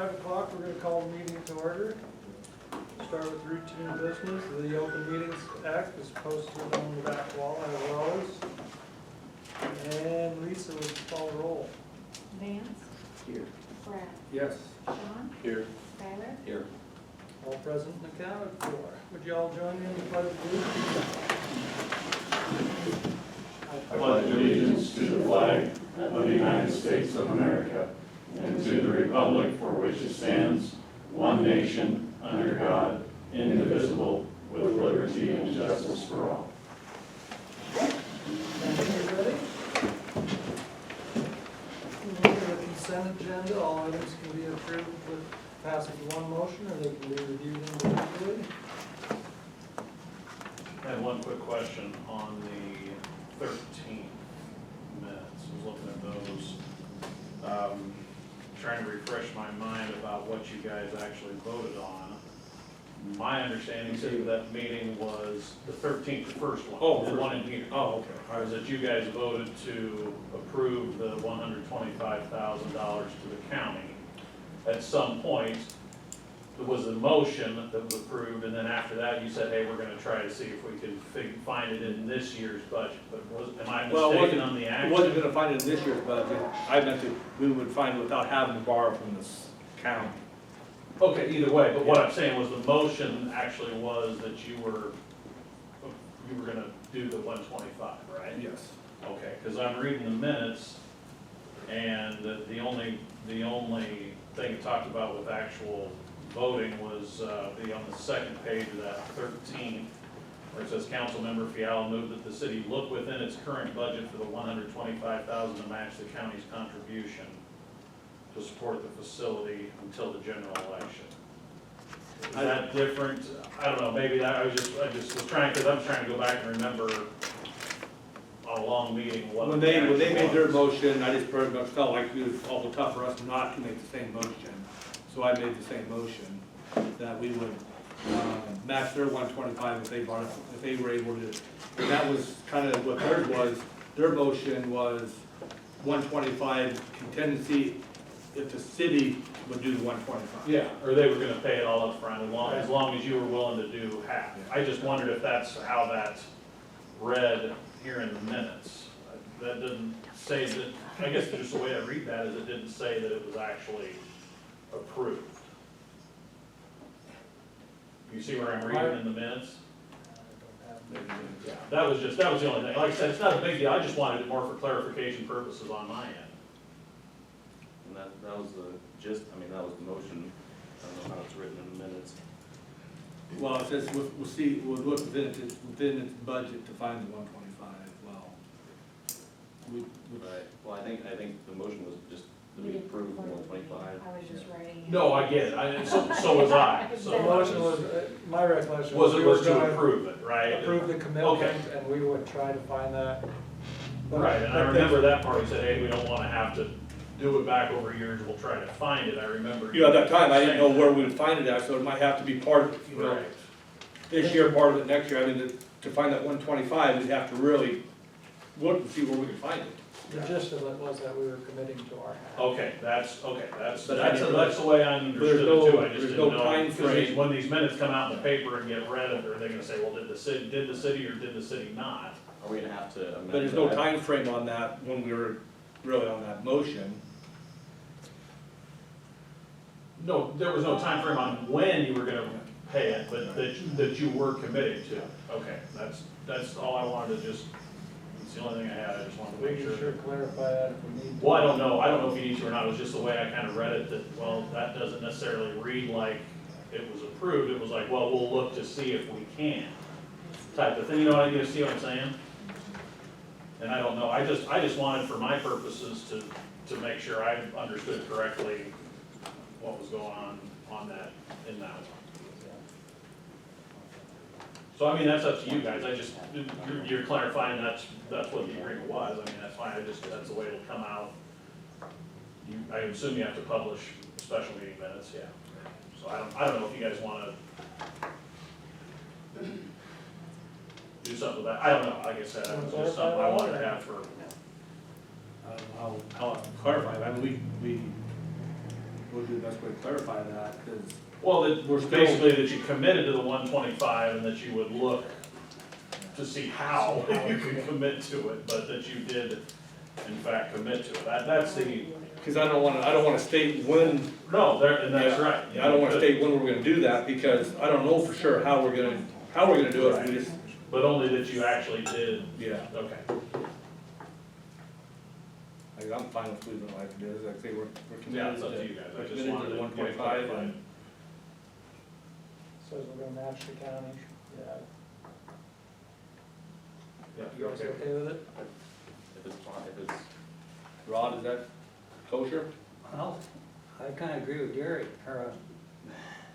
5 o'clock, we're gonna call the meeting to order. Start with routine business. The Open Meetings Act is posted on the back wall as always. And Lisa, would you call the roll? Vance, Here. Brad, Yes. Sean, Here. Tyler, Here. All present and accounted for. Would you all join me in the pledge of allegiance? I pledge allegiance to the flag of the United States of America and to the republic for which it stands, one nation, under God, indivisible, with liberty and justice for all. Everybody? Moving to the consent agenda, all items can be approved with passage of one motion, or they can be reviewed individually. I had one quick question on the 13 minutes. I was looking at those. Trying to refresh my mind about what you guys actually voted on. My understanding is that meeting was the 13th, the first one. Oh, the first one in here. Oh, okay. Was that you guys voted to approve the $125,000 to the county. At some point, there was a motion that was approved, and then after that, you said, hey, we're gonna try to see if we can find it in this year's budget, but am I mistaken on the I action? wasn't gonna find it in this year's budget. I meant that we would find it without having to borrow from this county. Okay, either way, but what I'm saying was the motion actually was that you were gonna do the 125, right? Yes. Okay, because I'm reading the minutes, and the only thing it talked about with actual voting was on the second page of that 13, where it says, Councilmember Fiala moved that the city look within its current budget for the $125,000 to match the county's contribution to support the facility until the general election. Is that different? I don't know, maybe that, I just was trying, because I'm trying to go back and remember on a long meeting what. When they the made action their was. motion, I just pretty much felt like it was awful tough for us not to make the same motion. So I made the same motion, that we would match their 125 if they brought it, if they were able to. And that was kind of what theirs was. Their motion was 125 contingency if the city would do the 125. Yeah, or they were gonna pay it all up front, as long as you were willing to do half. I just wondered if that's how that's read here in the minutes. That didn't say that, I guess just the way I read that is it didn't say that it was actually approved. You see where I'm reading in the minutes? Yeah, that was the only thing. Like I said, it's not a big deal, I just wanted it more for clarification purposes on my end. And that was the gist, I mean, that was the motion, I don't know how it's written in the minutes. Well, it says, we'll look within its budget to find the 125, well. Right, well, I think the motion was just to be approved for 125. I was just writing. No, I get it, so was I. The So motion was, my recollection was was it we were was to gonna approve it, right? approve the commitment, and we would try to find that. Right, and I remember that part, he said, hey, we don't wanna have to do it back over years, we'll try to find it, I remember. You know, at that time, I didn't know where we would find it at, so it might have to be part of, you know, Right, this year, part of it next year. I mean, to find that 125, we'd have to really look and see where we can find it. The gist of it was that we were committing to our half. okay, that's But I didn't that's the way I understood it no- too, I just there's didn't no know. time 'Cause frame. when these minutes come out in the paper and get read, are they gonna say, well, did the city or did the city not? Are we gonna have to amend that? But there's no time frame on that when we were really on that motion. No, there was no time frame on when you were gonna pay it, but that you were committing to. Okay, that's all I wanted to just, it's the only thing I had, I just wanted to We make can sure. sure clarify that if we need to. Well, I don't know if you need to or not, it was just the way I kind of read it, that, well, that doesn't necessarily read like it was approved, it was like, well, we'll look to see if we can, type of thing, you know, you see what I'm saying? And I don't know, I just wanted for my purposes to make sure I understood correctly what was going on that, in that one. So I mean, that's up to you guys, you're clarifying that's what the agreement was, I mean, that's fine, that's the way it'll come out. I assume you have to publish special meeting minutes, yeah. So I don't know if you guys wanna do something with that, I don't know, like I said, that was just something I wanted to have for. I'll clarify, I mean, would be the best way to clarify that, because Well, that, We're still- basically that you committed to the 125 and that you would look to see how you could commit to it, but that you did in fact commit to it. That's the, because I don't wanna state when, no, there, and that's Yeah, right. I don't wanna state when we're gonna do that, because I don't know for sure how we're gonna do it, we just, But only that you actually did, yeah. okay. Like, I'm fine with leaving it like it is, like I say, we're Yeah, committed it's up to to, you guys. I we're just committed wanted to to the get 125, clarified. and Says we're gonna match the county, yeah. Yeah, You guys okay with it? If it's fine, if it's, Rod, is that kosher? Well, I kinda agree with Gary, or,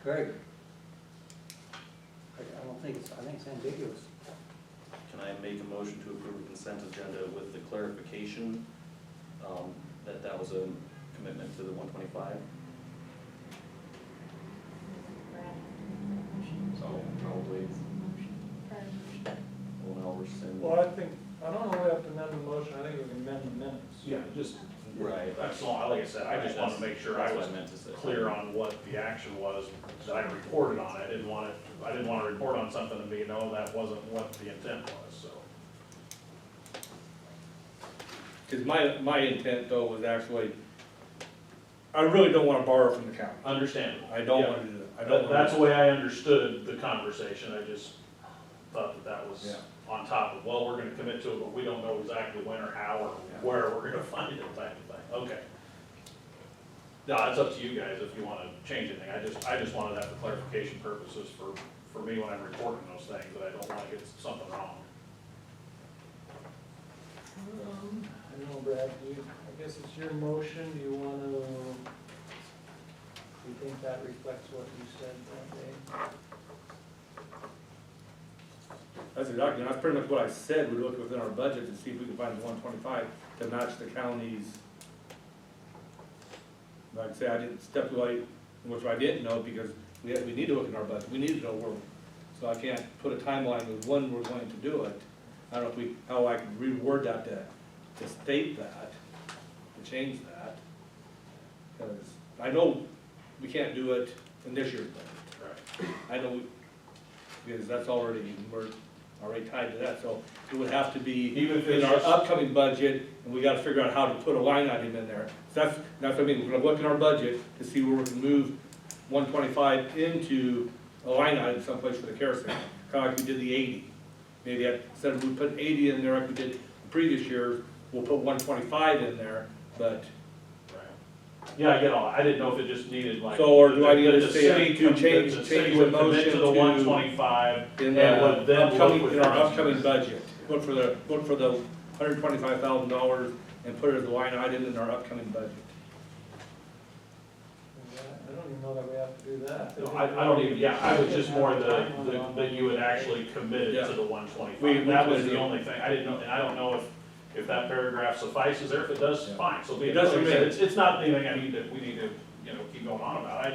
Greg. I don't think I think it's ambiguous. can I make a motion to approve the consent agenda with the clarification, that that was a commitment to the 125? So probably, we'll now rescind. Well, I think, I don't know if we have to amend the motion, I think we can amend the minutes. Yeah, just, Right. that's all, like I said, I just wanted to make sure I That's was what I meant to say. clear on what the action was that I reported on. I didn't want to report on something and be, no, that wasn't what the intent was, so. Because my intent though was actually, I really don't wanna borrow from the county. Understandable. I don't Yeah. wanna do that. I don't wanna. That's the way I understood the conversation. I just thought that was Yeah. on top of, well, we're gonna commit to it, but we don't know exactly when or how or where we're gonna find it type of thing. Okay. No, it's up to you guys if you wanna change anything. I just wanted that for clarification purposes for me when I'm reporting those things, that I don't wanna get something wrong. I don't know, Brad, I guess it's your motion, do you wanna, do you think that reflects what you said that day? That's pretty much what I said, we look within our budget and see if we can find the 125 to match the county's. Like I say, I didn't stipulate, which I didn't know, because we need to look in our budget, we need to know where, so I can't put a timeline of when we're going to do it. I don't know how I can reword that to state that, to change that. Because I know we can't do it in this year's budget. Right. I know, because that's already, we're already tied to that, so it would have to be Even if in it's our just- upcoming budget, and we gotta figure out how to put a line item in there. So that's what I mean, we're gonna look in our budget to see where we can move 125 into a line item someplace for the care center, kinda like we did the 80. Maybe instead of we put 80 in there like we did the previous years, we'll put 125 in there, but, Right. Yeah, I get all, I didn't know if it just needed like. So, or do I need that to the say city I need to com- that change the city the would commit motion to the to- 125 in and the would then upcoming, look in our within- upcoming budget, look for the $125,000 and put it as a line item in our upcoming budget. I don't even know that we have to do that. No, I don't even, yeah, I was just more that you would actually commit Yeah. to the We 125. That was the committed. only thing, I didn't know, and I don't know if that paragraph suffices there, if it does, Yeah. fine, so be It it. doesn't Like I said, mean- it's not anything we need to, keep going on about, I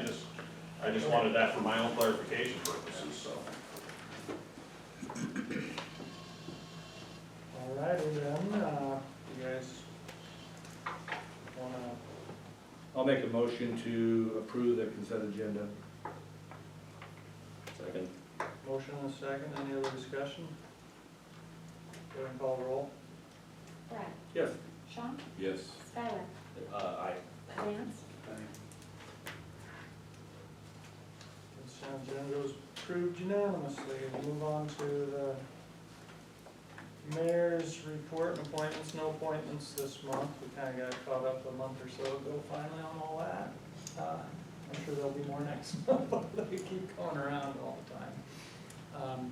just wanted that for my own clarification purposes, so. All righty then, you guys wanna, I'll make a motion to approve the consent agenda. Second. motion and a second, any other discussion? Go ahead and call roll. Brad, Yes. Sean, Yes. Skylar, Aye. Vance, Consent agenda is approved unanimously. We'll move on to the mayor's report and appointments, no appointments this month. We kinda got caught up a month or so ago finally on all that. I'm sure there'll be more next month, but they keep going around all the time.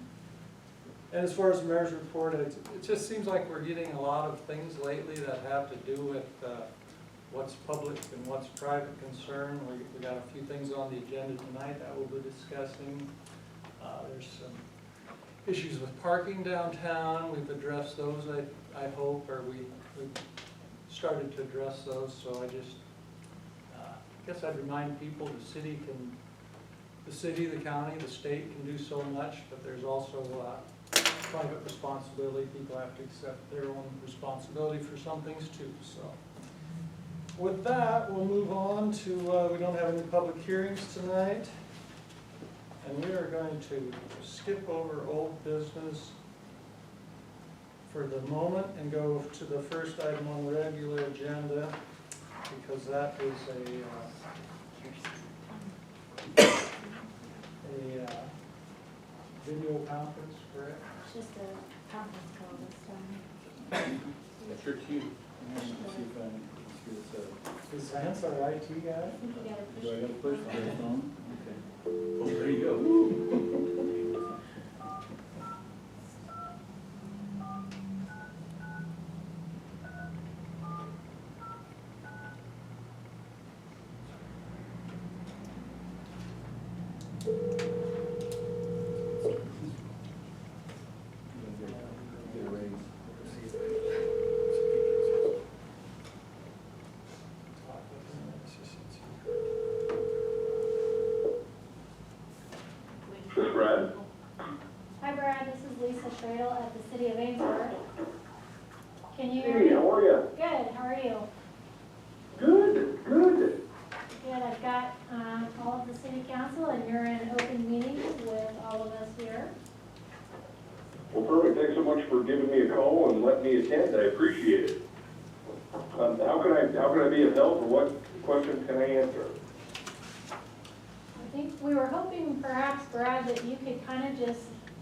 And as far as the mayor's report, it just seems like we're getting a lot of things lately that have to do with what's public and what's private concern. We got a few things on the agenda tonight that we'll be discussing. There's some issues with parking downtown. We've addressed those, I hope, or we've started to address those, so I just, guess I'd remind people the city, the county, the state can do so much, but there's also private responsibility. People have to accept their own responsibility for some things too, so. With that, we'll move on to, we don't have any public hearings tonight. And we are going to skip over old business for the moment and go to the first item on the regular agenda, because that is a video conference, correct? It's just a conference call this time. That's your cue. Is Vance our IT guy? I think you gotta push. Do I gotta push on the phone? Okay. Oh, there you go. Get a raise. This is Brad. Hi Brad, this is Lisa Schradel at the City of Amesburg. Can you hear Hey, me? how are you? Good, how are you? Good, good. Good, I've got all of the city council and you're in open meetings with all of us here. Well, perfect. Thanks so much for giving me a call and letting me attend. I appreciate it. How can I be of help, or what questions can I answer? I think we were hoping perhaps, Brad, that you could kind of just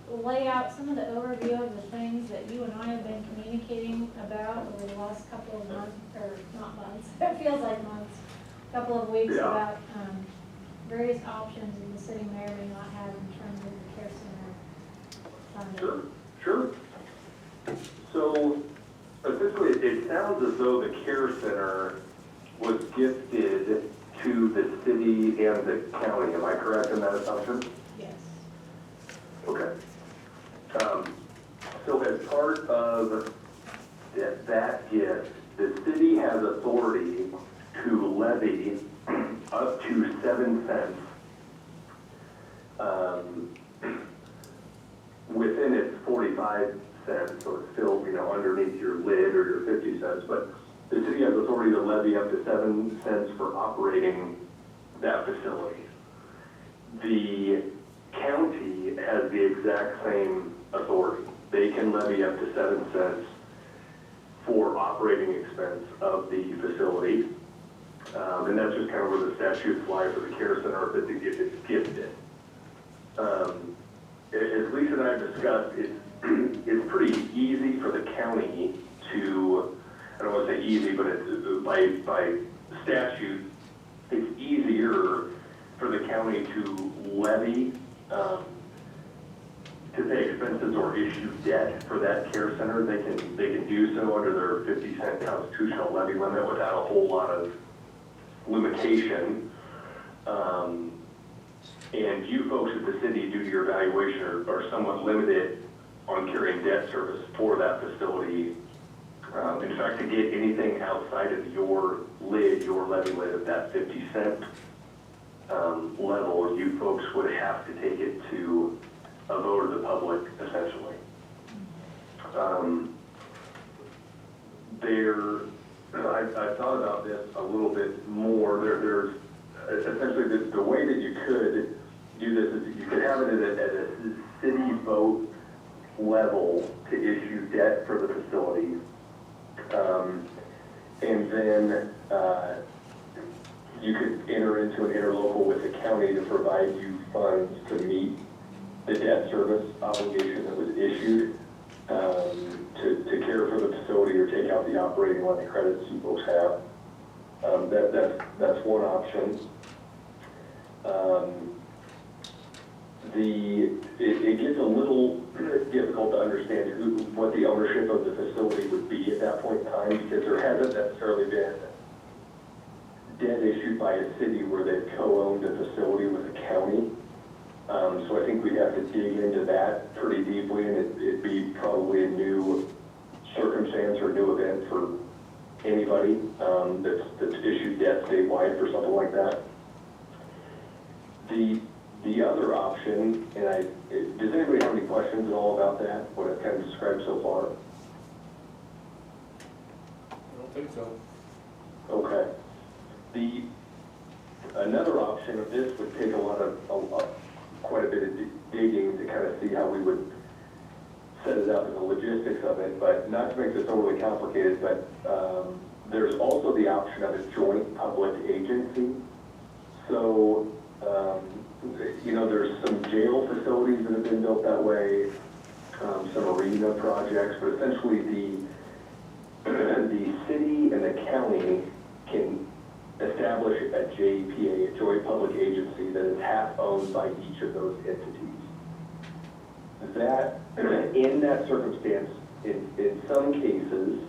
lay out some of the overview of the things that you and I have been communicating about over the last couple of months, or not months, it feels like months, couple of weeks Yeah. about various options that the city may or may not have in terms of the care center funding. Sure. So, essentially, it sounds as though the care center was gifted to the city and the county. Am I correct in that assumption? Yes. Okay. So as part of that gift, the city has authority to levy up to 7 cents within its 45 cents, so it's still, underneath your lid or your 50 cents, but the city has authority to levy up to 7 cents for operating that facility. The county has the exact same authority. They can levy up to 7 cents for operating expense of the facility. And that's just kind of where the statutes lie for the care center if it's gifted. As Lisa and I have discussed, it's pretty easy for the county to, I don't want to say easy, but it's by statute, it's easier for the county to levy, to pay expenses or issue debt for that care center. They can do so under their 50-cent constitutional levy limit without a whole lot of limitation. And you folks at the city, due to your evaluation, are somewhat limited on carrying debt service for that facility. In fact, to get anything outside of your lid, your levy lid of that 50-cent level, you folks would have to take it to a vote of the public, essentially. I thought about this a little bit more. There's essentially the way that you could do this is you could have it at a city vote level to issue debt for the facility. And then you could enter into an interlocal with the county to provide you funds to meet the debt service obligation that was issued to care for the facility or take out the operating levy credits you folks have. That's one option. It gets a little difficult to understand what the ownership of the facility would be at that point in time, because there hasn't necessarily been debt issued by a city where they've co-owned a facility with a county. So I think we'd have to dig into that pretty deeply, and it'd be probably a new circumstance or new event for anybody that's issued debt statewide for something like that. The other option, and does anybody have any questions at all about that, what I've kind of described so far? I don't think so. Okay. Another option of this would take quite a bit of digging to kind of see how we would set it up and the logistics of it, but not to make this overly complicated, but there's also the option of a joint public agency. So, there's some jail facilities that have been built that way, some arena projects, but essentially the city and the county can establish a JPA, a joint public agency, that is half owned by each of those entities. That, in that circumstance, in some cases,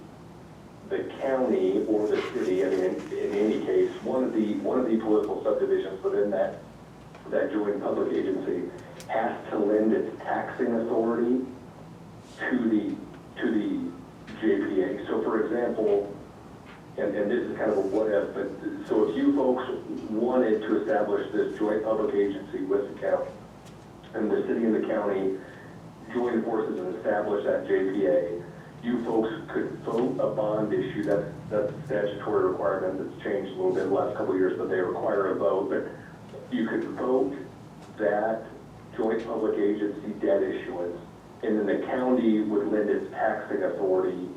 the county or the city, I mean, in any case, one of the political subdivisions within that joint public agency has to lend its taxing authority to the JPA. So for example, and this is kind of a what if, but so if you folks wanted to establish this joint public agency with the county, and the city and the county join forces and establish that JPA, you folks could vote a bond issue. That's a statutory requirement that's changed a little bit in the last couple of years, but they require a vote. But you could vote that joint public agency debt issuance, and then the county would lend its taxing authority,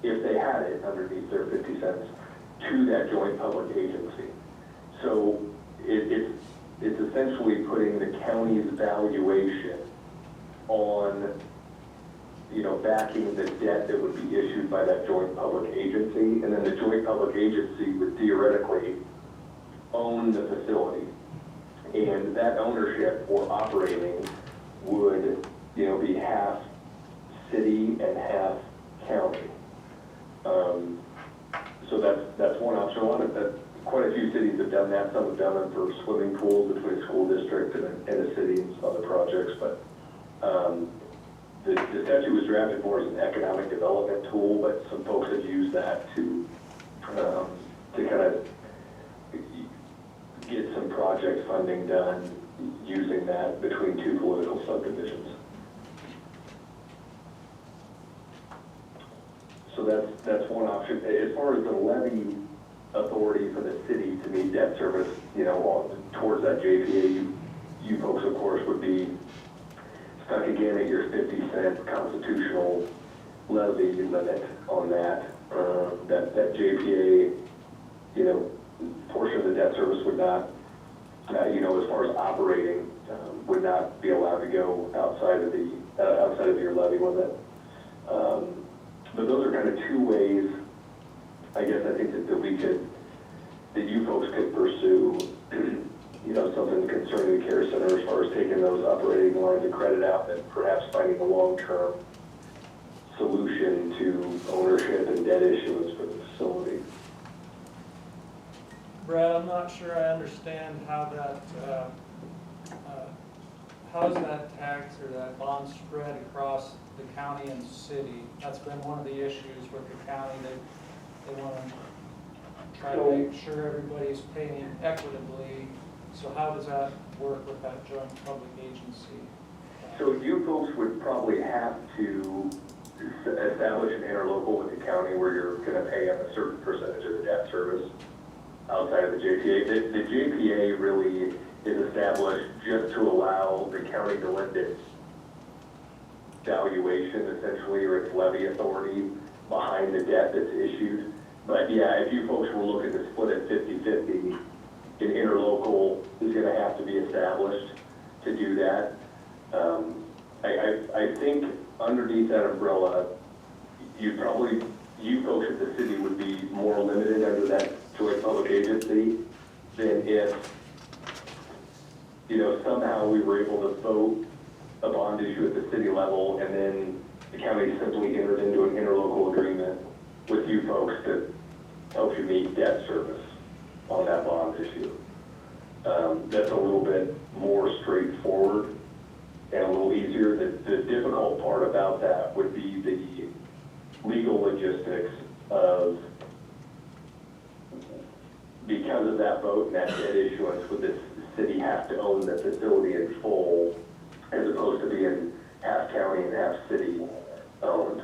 if they had it underneath their 50 cents, to that joint public agency. So it's essentially putting the county's valuation on, backing the debt that would be issued by that joint public agency, and then the joint public agency would theoretically own the facility. And that ownership or operating would, be half city and half county. So that's one option. Quite a few cities have done that. Some have done it for swimming pools between a school district and a city and some other projects. But the statute was drafted more as an economic development tool, but some folks have used that to kind of get some project funding done using that between two political subdivisions. So that's one option. As far as the levy authority for the city to meet debt service, towards that JPA, you folks, of course, would be stuck again at your 50-cent constitutional levy limit on that. That JPA, portion of the debt service would not, as far as operating, would not be allowed to go outside of your levy limit. But those are kind of two ways, I guess, I think that you folks could pursue, something concerning the care center as far as taking those operating lines of credit out and perhaps finding a long-term solution to ownership and debt issuance for the facility. Brad, I'm not sure I understand how how's that tax or that bond spread across the county and city? That's been one of the issues with the county. They want to try to make sure everybody's paying equitably. So how does that work with that joint public agency? So you folks would probably have to establish an interlocal with the county where you're going to pay up a certain percentage of the debt service outside of the JPA. The JPA really is established just to allow the county to lend its valuation, essentially, or its levy authority behind the debt that's issued. But yeah, if you folks were looking to split it 50-50, an interlocal is going to have to be established to do that. I think underneath that umbrella, you folks at the city would be more limited under that joint public agency than if, somehow we were able to vote a bond issue at the city level and then the county simply entered into an interlocal agreement with you folks to help you meet debt service on that bond issue. That's a little bit more straightforward and a little easier. The difficult part about that would be the legal logistics of, because of that vote and that debt issuance, would the city have to own the facility in full as opposed to being half county and half city owned?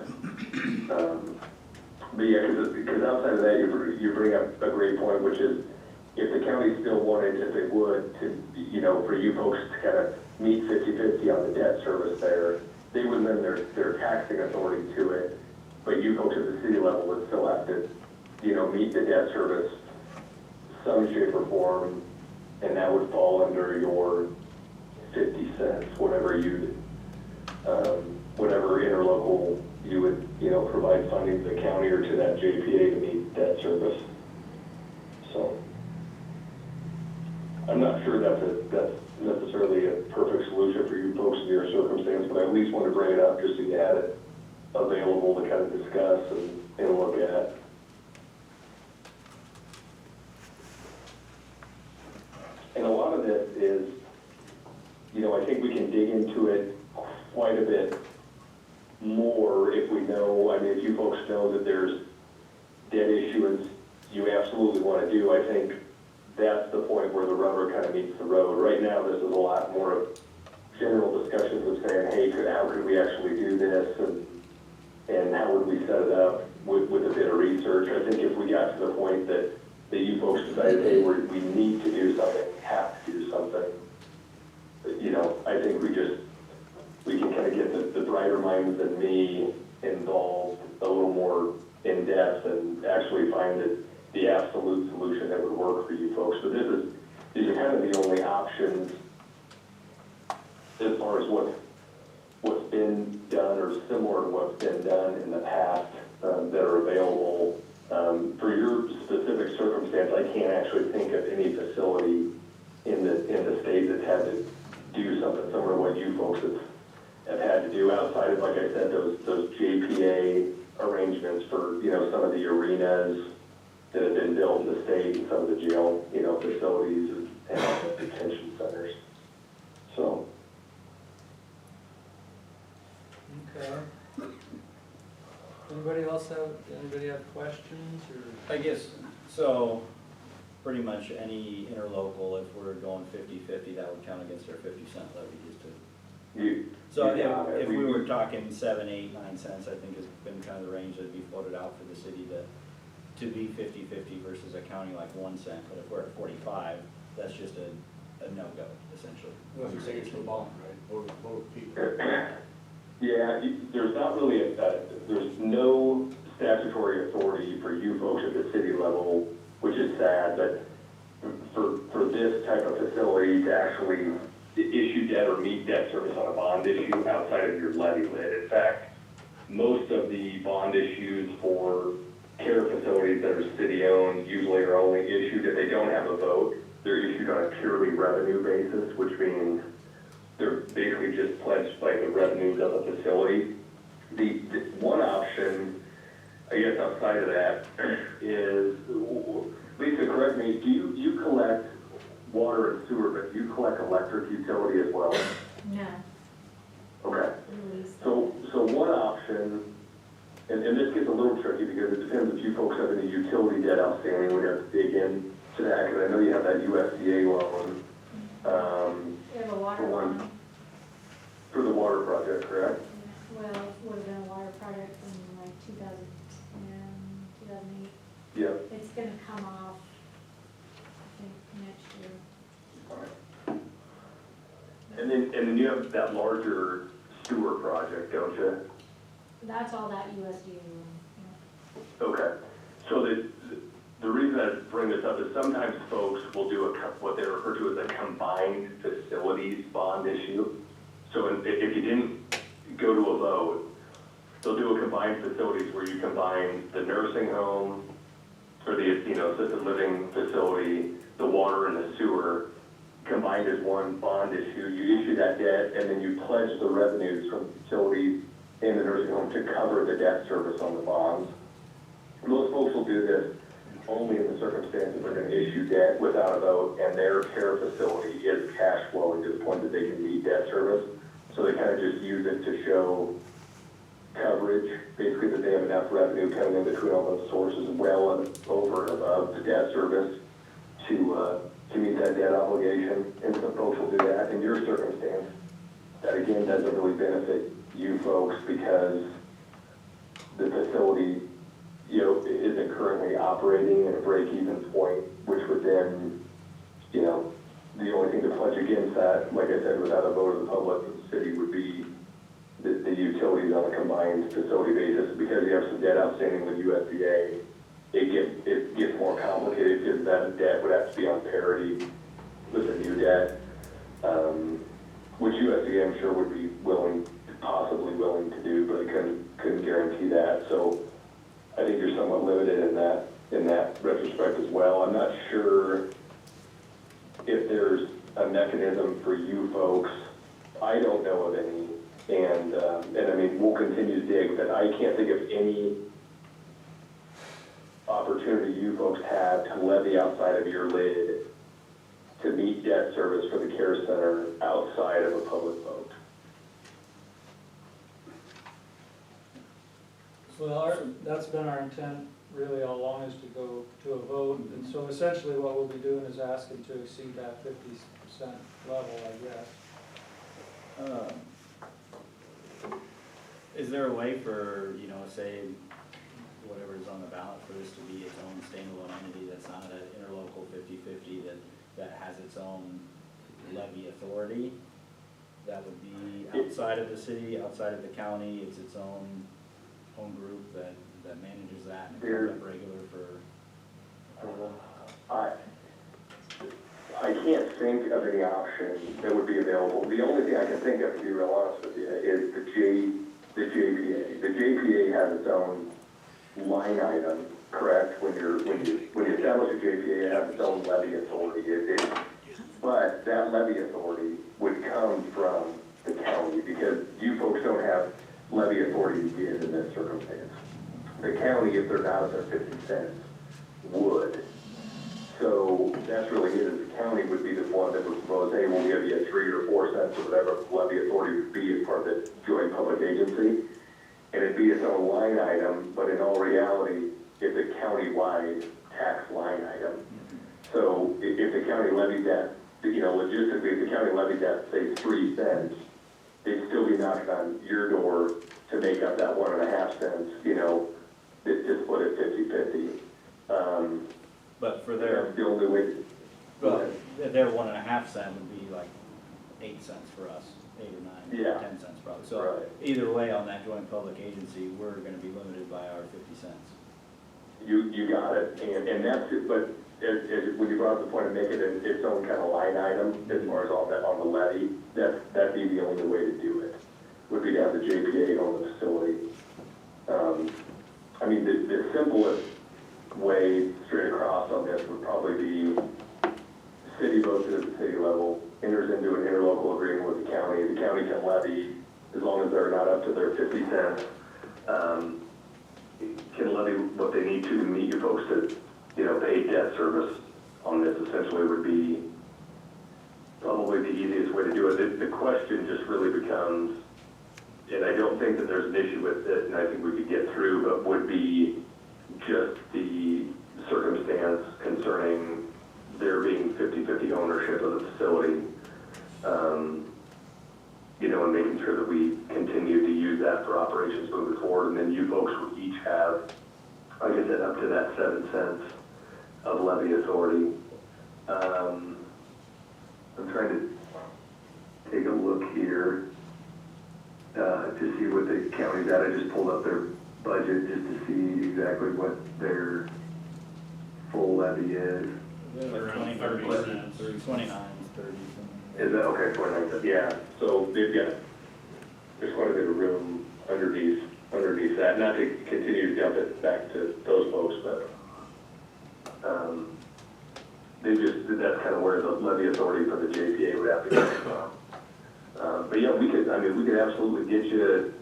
But yeah, because outside of that, you bring up a great point, which is if the county still wanted, if they would, to, you know, for you folks to kind of meet 50/50 on the debt service there, they would lend their taxing authority to it, but you folks at the city level would still have to, you know, meet the debt service some shape or form, and that would fall under your 50 cents, whatever whatever interlocal you would, you know, provide funding to the county or to that JPA to meet debt service. So, I'm not sure that's necessarily a perfect solution for you folks in your circumstance, but I at least want to bring it up just so you had it available to kind of discuss and look at. And a lot of this is, you know, I think we can dig into it quite a bit more if we know, I mean, if you folks know that there's debt issuance you absolutely want to do, I think that's the point where the rubber kind of meets the road. Right now, this is a lot more of general discussions of saying, hey, how could we actually do this, and how would we set it up with a bit of research. I think if we got to the point that you folks decided, hey, we need to do something, we have to do something, you know, I think we can kind of get the brighter minds than me involved a little more in depth and actually find the absolute solution that would work for you folks. So these are kind of the only options as far as what's been done or similar to what's been done in the past that are available. For your specific circumstance, I can't actually think of any facility in the state that's had to do something similar to what you folks have had to do outside of, like I said, those JPA arrangements for, you know, some of the arenas that have been built in the state and some of the jail, you know, facilities and detention centers. So. Okay. Anybody have questions, or? I guess, so, pretty much any interlocal, if we're going 50/50, that would count against our 50-cent levy, just to. So if we were talking 7, 8, 9 cents, I think has been kind of the range that'd be floated out for the city to be 50/50 versus a county like 1 cent, but if we're at 45, that's just a no-go, essentially. Unless you say it's for bond, right, or people. Yeah, there's not really there's no statutory authority for you folks at the city level, which is sad, but for this type of facility to actually issue debt or meet debt service on a bond issue outside of your levy lid. In fact, most of the bond issues for care facilities that are city-owned usually are only issued if they don't have a vote. They're issued on a purely revenue basis, which means they're basically just pledged by the revenues of the facility. The one option, I guess outside of that, is, Lisa, correct me, do you collect water and sewer, but do you collect electric utility as well? No. Okay. Release. So one option, and this gets a little tricky because it depends if you folks have any utility debt outstanding, we'd have to dig into that, because I know you have that USDA loan. We have a water For one. line. For the water project, correct? Well, it would have been a water project in like 2010, 2008. Yep. It's gonna come off, I think, next year. And then you have that larger sewer project, don't you? That's all that USDA loan, yeah. Okay. So the reason I bring this up is sometimes folks will do what they refer to as a combined facilities bond issue. So if you didn't go to a vote, they'll do a combined facilities where you combine the nursing home or the, you know, assisted living facility, the water and the sewer, combined as one bond issue. You issue that debt and then you pledge the revenues from the facilities in the nursing home to cover the debt service on the bonds. Most folks will do this only in the circumstances they're going to issue debt without a vote and their care facility is cash flowing to the point that they can meet debt service. So they kind of just use it to show coverage, basically that they have enough revenue coming in between all those sources well and over and above the debt service to meet that debt obligation. And some folks will do that. In your circumstance, that again doesn't really benefit you folks because the facility, you know, isn't currently operating at a break-even point, which would then then, you know, the only thing to pledge against that, like I said, without a vote of the public, of the city would be the utilities on a combined facility basis. Because you have some debt outstanding with USDA, it gets more complicated because that debt would have to be on parity with the new debt, which USDA I'm sure would be possibly willing to do, but I couldn't guarantee that. So I think you're somewhat limited in that retrospect as well. I'm not sure if there's a mechanism for you folks. I don't know of any, and I mean, we'll continue to dig, but I can't think of any opportunity you folks have to levy outside of your lid to meet debt service for the care center outside of a public vote. Well, that's been our intent really all along, is to go to a vote, and so essentially what we'll be doing is asking to exceed that 50% level, I guess. Is there a way for, you know, say, whatever is on the ballot, for this to be its own standalone entity that's not an interlocal 50-50, that has its own levy authority? That would be outside of the city, outside of the county, it's its own group that manages that and comes up regular for approval? I can't think of any option that would be available. The only thing I can think of, to be real honest with you, is the JPA. The JPA has its own line item, correct? When you establish a JPA, it has its own levy authority. But that levy authority would come from the county, because you folks don't have levy authority to give in this circumstance. The county, if they're not at their 50 cents, would. So that's really it, is the county would be the one that would propose, hey, we'll give you 3 or 4 cents or whatever levy authority would be as part of the joint public agency. And it'd be its own line item, but in all reality, it's a county-wide tax line item. So if the county levied that, you know, logistically, if the county levied that, say, 3 cents, they'd still be knocking on your door to make up that 1.5 cents, you know, to split it 50-50. But for their, That's the only way. well, their 1.5 cent would be like 8 cents for us, 8 or 9, Yeah. 10 cents probably. So Right. either way, on that joint public agency, we're gonna be limited by our 50 cents. You got it, and that's it, but when you brought up the point of making it its own kind of line item, as far as on the levy, that'd be the only way to do it, would be to have the JPA own the facility. I mean, the simplest way straight across on this would probably be city votes it at the city level, enters into an interlocal agreement with the county can levy, as long as they're not up to their 50 cents, can levy what they need to meet you folks to, you know, pay debt service on this. Essentially would be probably the easiest way to do it. The question just really becomes, and I don't think that there's an issue with it, and I think we could get through, but would be just the circumstance concerning there being 50-50 ownership of the facility, you know, and making sure that we continue to use that for operations moving forward. And then you folks would each have, like I said, up to that 7 cents of levy authority. I'm trying to take a look here to see what the county's at. I just pulled up their budget just to see exactly what their full levy is. Around 30 cents. 29, 30. Is that, okay, 29 cents, yeah, so there's quite a bit of room underneath that, not to continue to dump it back to those folks, but, that's kind of where the levy authority for the JPA would have to come from. But yeah, we could absolutely get you,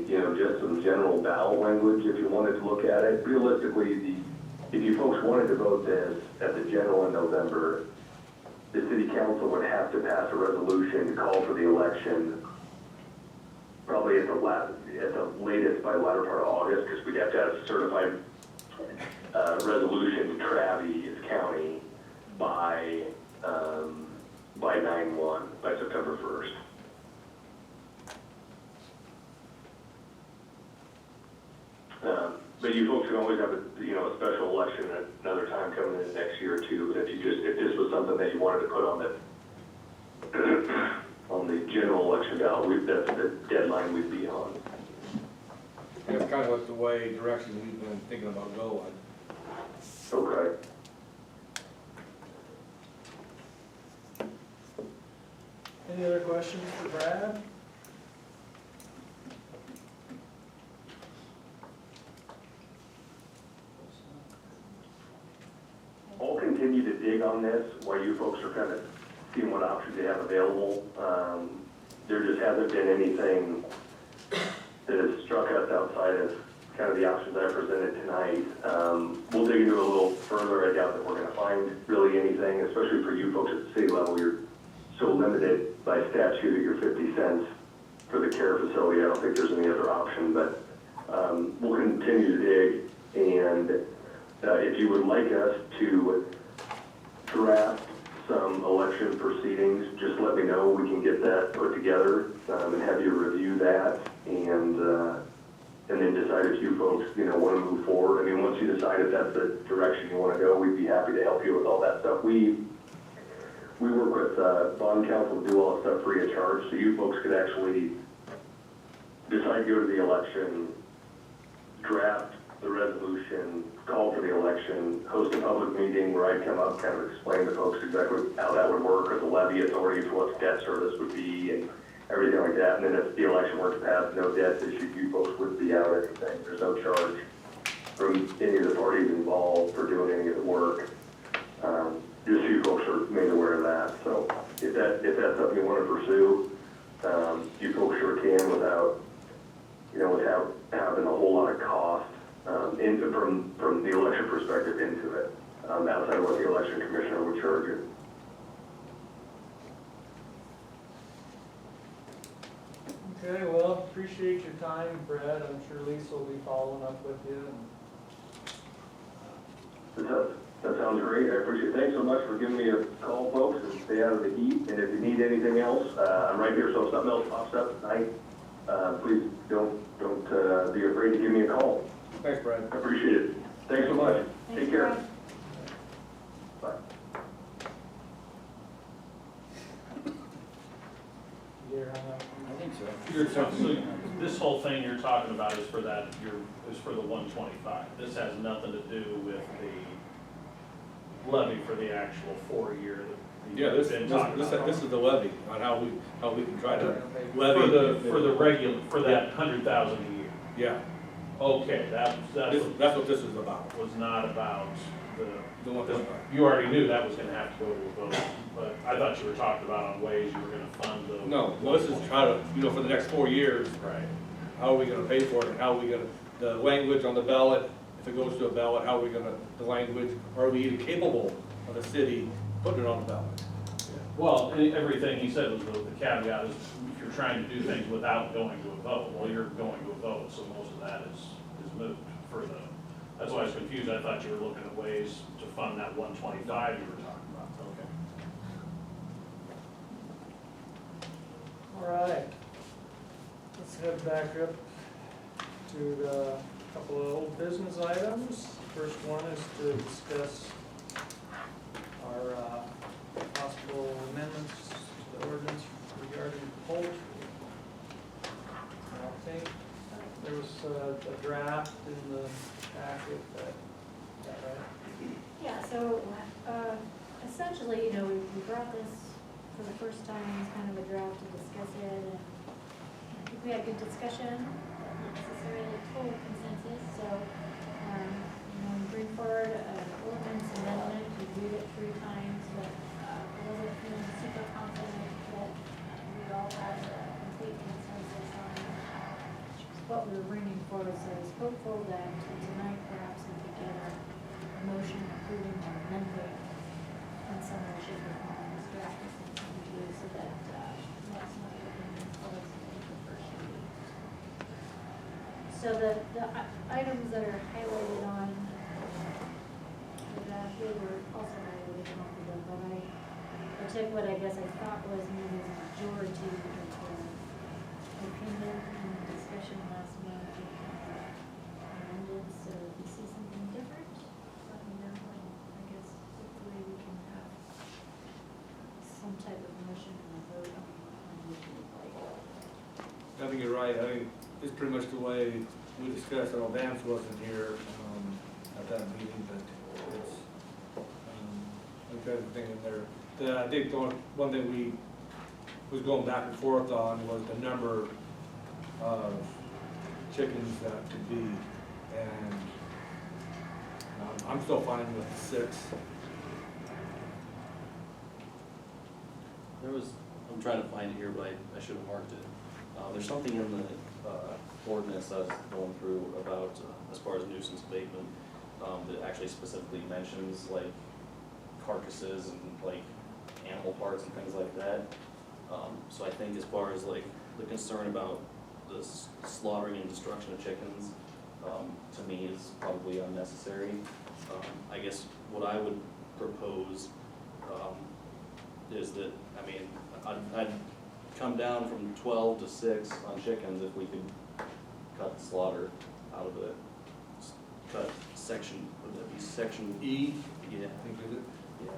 you know, just some general ballot language if you wanted to look at it. Realistically, if you folks wanted to vote this at the general in November, the city council would have to pass a resolution to call for the election probably at the latest by the latter part of August, because we'd have to have a certified resolution to Travis County by 9/1, by September 1st. But you folks can always have a, a special election at another time coming in next year too. But if this was something that you wanted to put on on the general election ballot, that's the deadline we'd be on. That's kind of what the direction we've been thinking about going. Okay. Any other questions for Brad? I'll continue to dig on this while you folks are kind of seeing what options you have available. There just hasn't been anything that has struck us outside of kind of the options I presented tonight. We'll dig into it a little further. I doubt that we're going to find really anything, especially for you folks at the city level. You're so limited by statute at your 50 cents for the care facility. I don't think there's any other option, but we'll continue to dig. And if you would like us to draft some election proceedings, just let me know. We can get that put together and have you review that and then decide if you folks, want to move forward. I mean, once you decide if that's the direction you want to go, we'd be happy to help you with all that stuff. We work with bond counsel to do all that stuff free of charge, so you folks could actually decide to go to the election, draft the resolution, call for the election, host a public meeting where I'd come up, kind of explain to folks exactly how that would work, or the levy authority for what debt service would be, and everything like that. And then if the election were to pass, no debts issued, you folks would be out of anything. There's no charge from any of the parties involved for doing any of the work. Just so you folks are made aware of that. So if that's something you want to pursue, you folks sure can without, without having a whole lot of cost from the election perspective into it, outside of what the election commissioner would charge you. Okay, well, appreciate your time, Brad. I'm sure Lisa will be following up with you. That sounds great. I appreciate it. Thanks so much for giving me a call, folks, and stay out of the heat. And if you need anything else, I'm right here. So if something else pops up tonight, please don't be afraid to give me a call. Thanks, Brad. I appreciate it. Thanks so much. Take care. Brad. Bye. You're hung up. I think so. So this whole thing you're talking about is for that, is for the 125. This has nothing to do with the levy for the actual 4-year that Yeah, you've been talking about. this is the levy on how we can try to For levy. the regular, for that 100,000 a year. Yeah, Okay, that's what this is about. was not about The one this you already knew that was gonna have to go to a vote, but I thought you were talking about on ways you were gonna fund the. No, this is try to, for the next 4 years, Right. how are we gonna pay for it, and how are we gonna, the language on the ballot, if it goes to a ballot, how are we gonna, the language, are we even capable of the city putting it on the ballot? Well, everything he said was the caveat is if you're trying to do things without going to a vote, well, you're going to a vote, so most of that is moot for the, that's why I was confused. I thought you were looking at ways to fund that 125 you were talking about. Okay. All right. Let's head back up to the couple of old business items. First one is to discuss our possible amendments to the ordinance regarding poultry. I think there was a draft in the packet is that right? Yeah, so, essentially, we brought this for the first time as kind of a draft to discuss it, and I think we had good discussion, not necessarily total consensus, so, we bring forward an ordinance amendment, we read it 3 times, but, I wasn't feeling super confident that we all had a complete consensus on what we were bringing forward, so I was hopeful that tonight perhaps we could get a motion approving or amending in some way, shape, or form this draft review so that next month we can move forward to the first reading. So the items that are highlighted on the draft here were also highlighted on the but I took what I guess I thought was maybe the majority of the opinion and discussion last month and amended, so think you're right, I think it's pretty much the way we discussed, I know Vance wasn't here, at that meeting, but it's, I'm trying to think in there. I think the one thing we was going back and forth on was the number of chickens that could be, and I'm still fine with 6. There was, I'm trying to find it here, but I should have marked it. There's something in the ordinance I was going through about, as far as nuisance abatement, that actually specifically mentions like carcasses and like animal parts and things like that. So I think as far as like the concern about the slaughtering and destruction of chickens, to me is probably unnecessary. I guess what I would propose, is that, I mean, I'd come down from 12 to 6 on chickens if we could cut the slaughter out of it. Cut section, would that be section E, Yeah, I think, is it? yeah.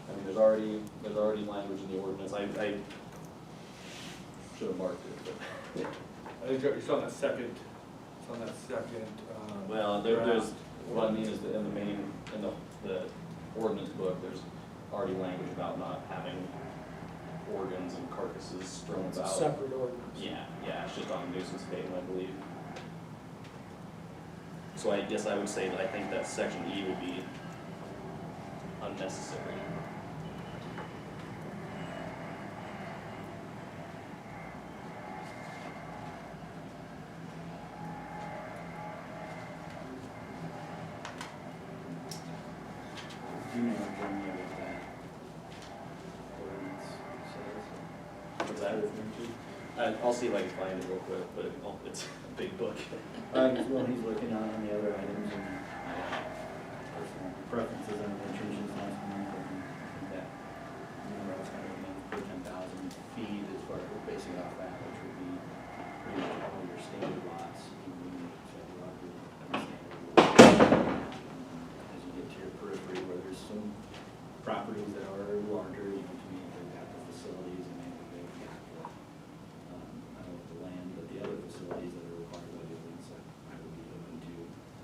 I mean, there's already language in the ordinance. I should have marked it, but. I think it's on that second, Well, there's, what I mean is that in the ordinance book, there's already language about not having organs and carcasses strewn It's a about. separate ordinance. Yeah, it's just on nuisance abatement, I believe. So I guess I would say that I think that section E would be unnecessary. Do you know Jeremy what that ordinance says? What's that? I'll see if I can find it real quick, but it's a big book. Well, he's looking on the other items and personal preferences and intrusions last month, and I think that number I was kind of looking for 10,000 feet as far as basing off that, which would be pretty much all your standard lots. As you get to your periphery where there's some properties that are larger, you know, to me, they've got the facilities and maybe they've got the, I don't know the land, but the other facilities that are required by the ordinance, I would be open to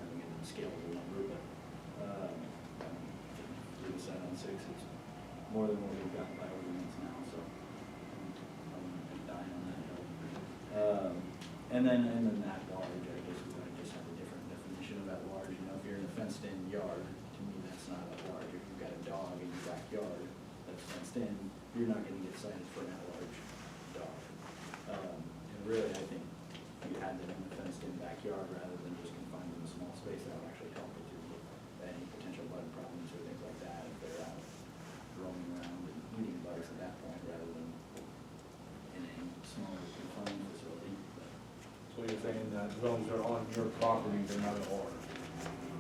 having a scalable number, but, leave a set on 6, it's more than what we've got by ordinance now, so I'm dying on that hill. And then that large, I guess we might just have a different definition of that large, you know, if you're in a fenced-in yard, to me, that's not that large. If you've got a dog in your backyard that's fenced in, you're not gonna get cited for that large dog. And really, I think if you had that in a fenced-in backyard rather than just confined in a small space, that would actually help with any potential bug problems or things like that, if they're out roaming around and eating bugs at that point, rather than in a smaller confined facility. So you're saying that as long as they're on your property, they're not at ours?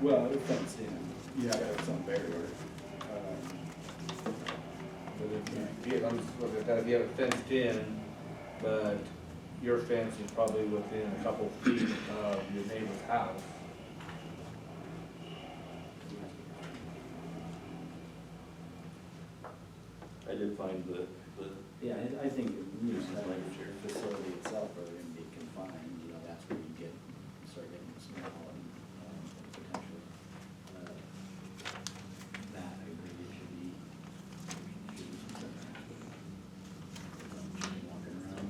Well, it's fenced in, you have to have some barrier. But I'm just looking at that, if you have it fenced in, but your fence is probably within a couple feet of your neighbor's house. I did find the Yeah, I think nuisance language or facility itself are gonna be confined, you know, that's where you start getting small and, potentially, that I agree it should be some setbacks, but should be walking around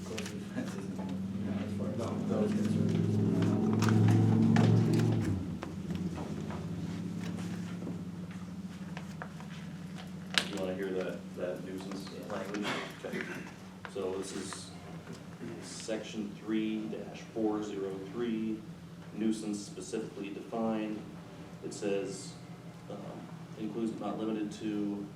close to fences and, you know, as far as those concerns. You wanna hear that nuisance language? Okay. So this is section 3-403, nuisance specifically defined. It says, includes but not limited to,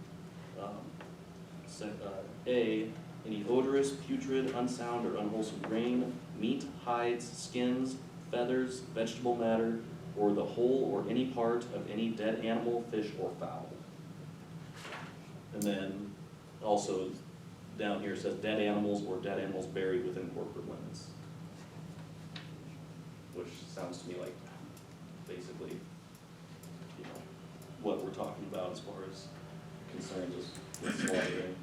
A, any odorous, putrid, unsound, or unwholesome grain, meat, hides, skins, feathers, vegetable matter, or the whole or any part of any dead animal, fish, or fowl. And then also down here it says dead animals or dead animals buried within corporate limits. Which sounds to me like basically, you know, what we're talking about as far as concerns with slaughtering.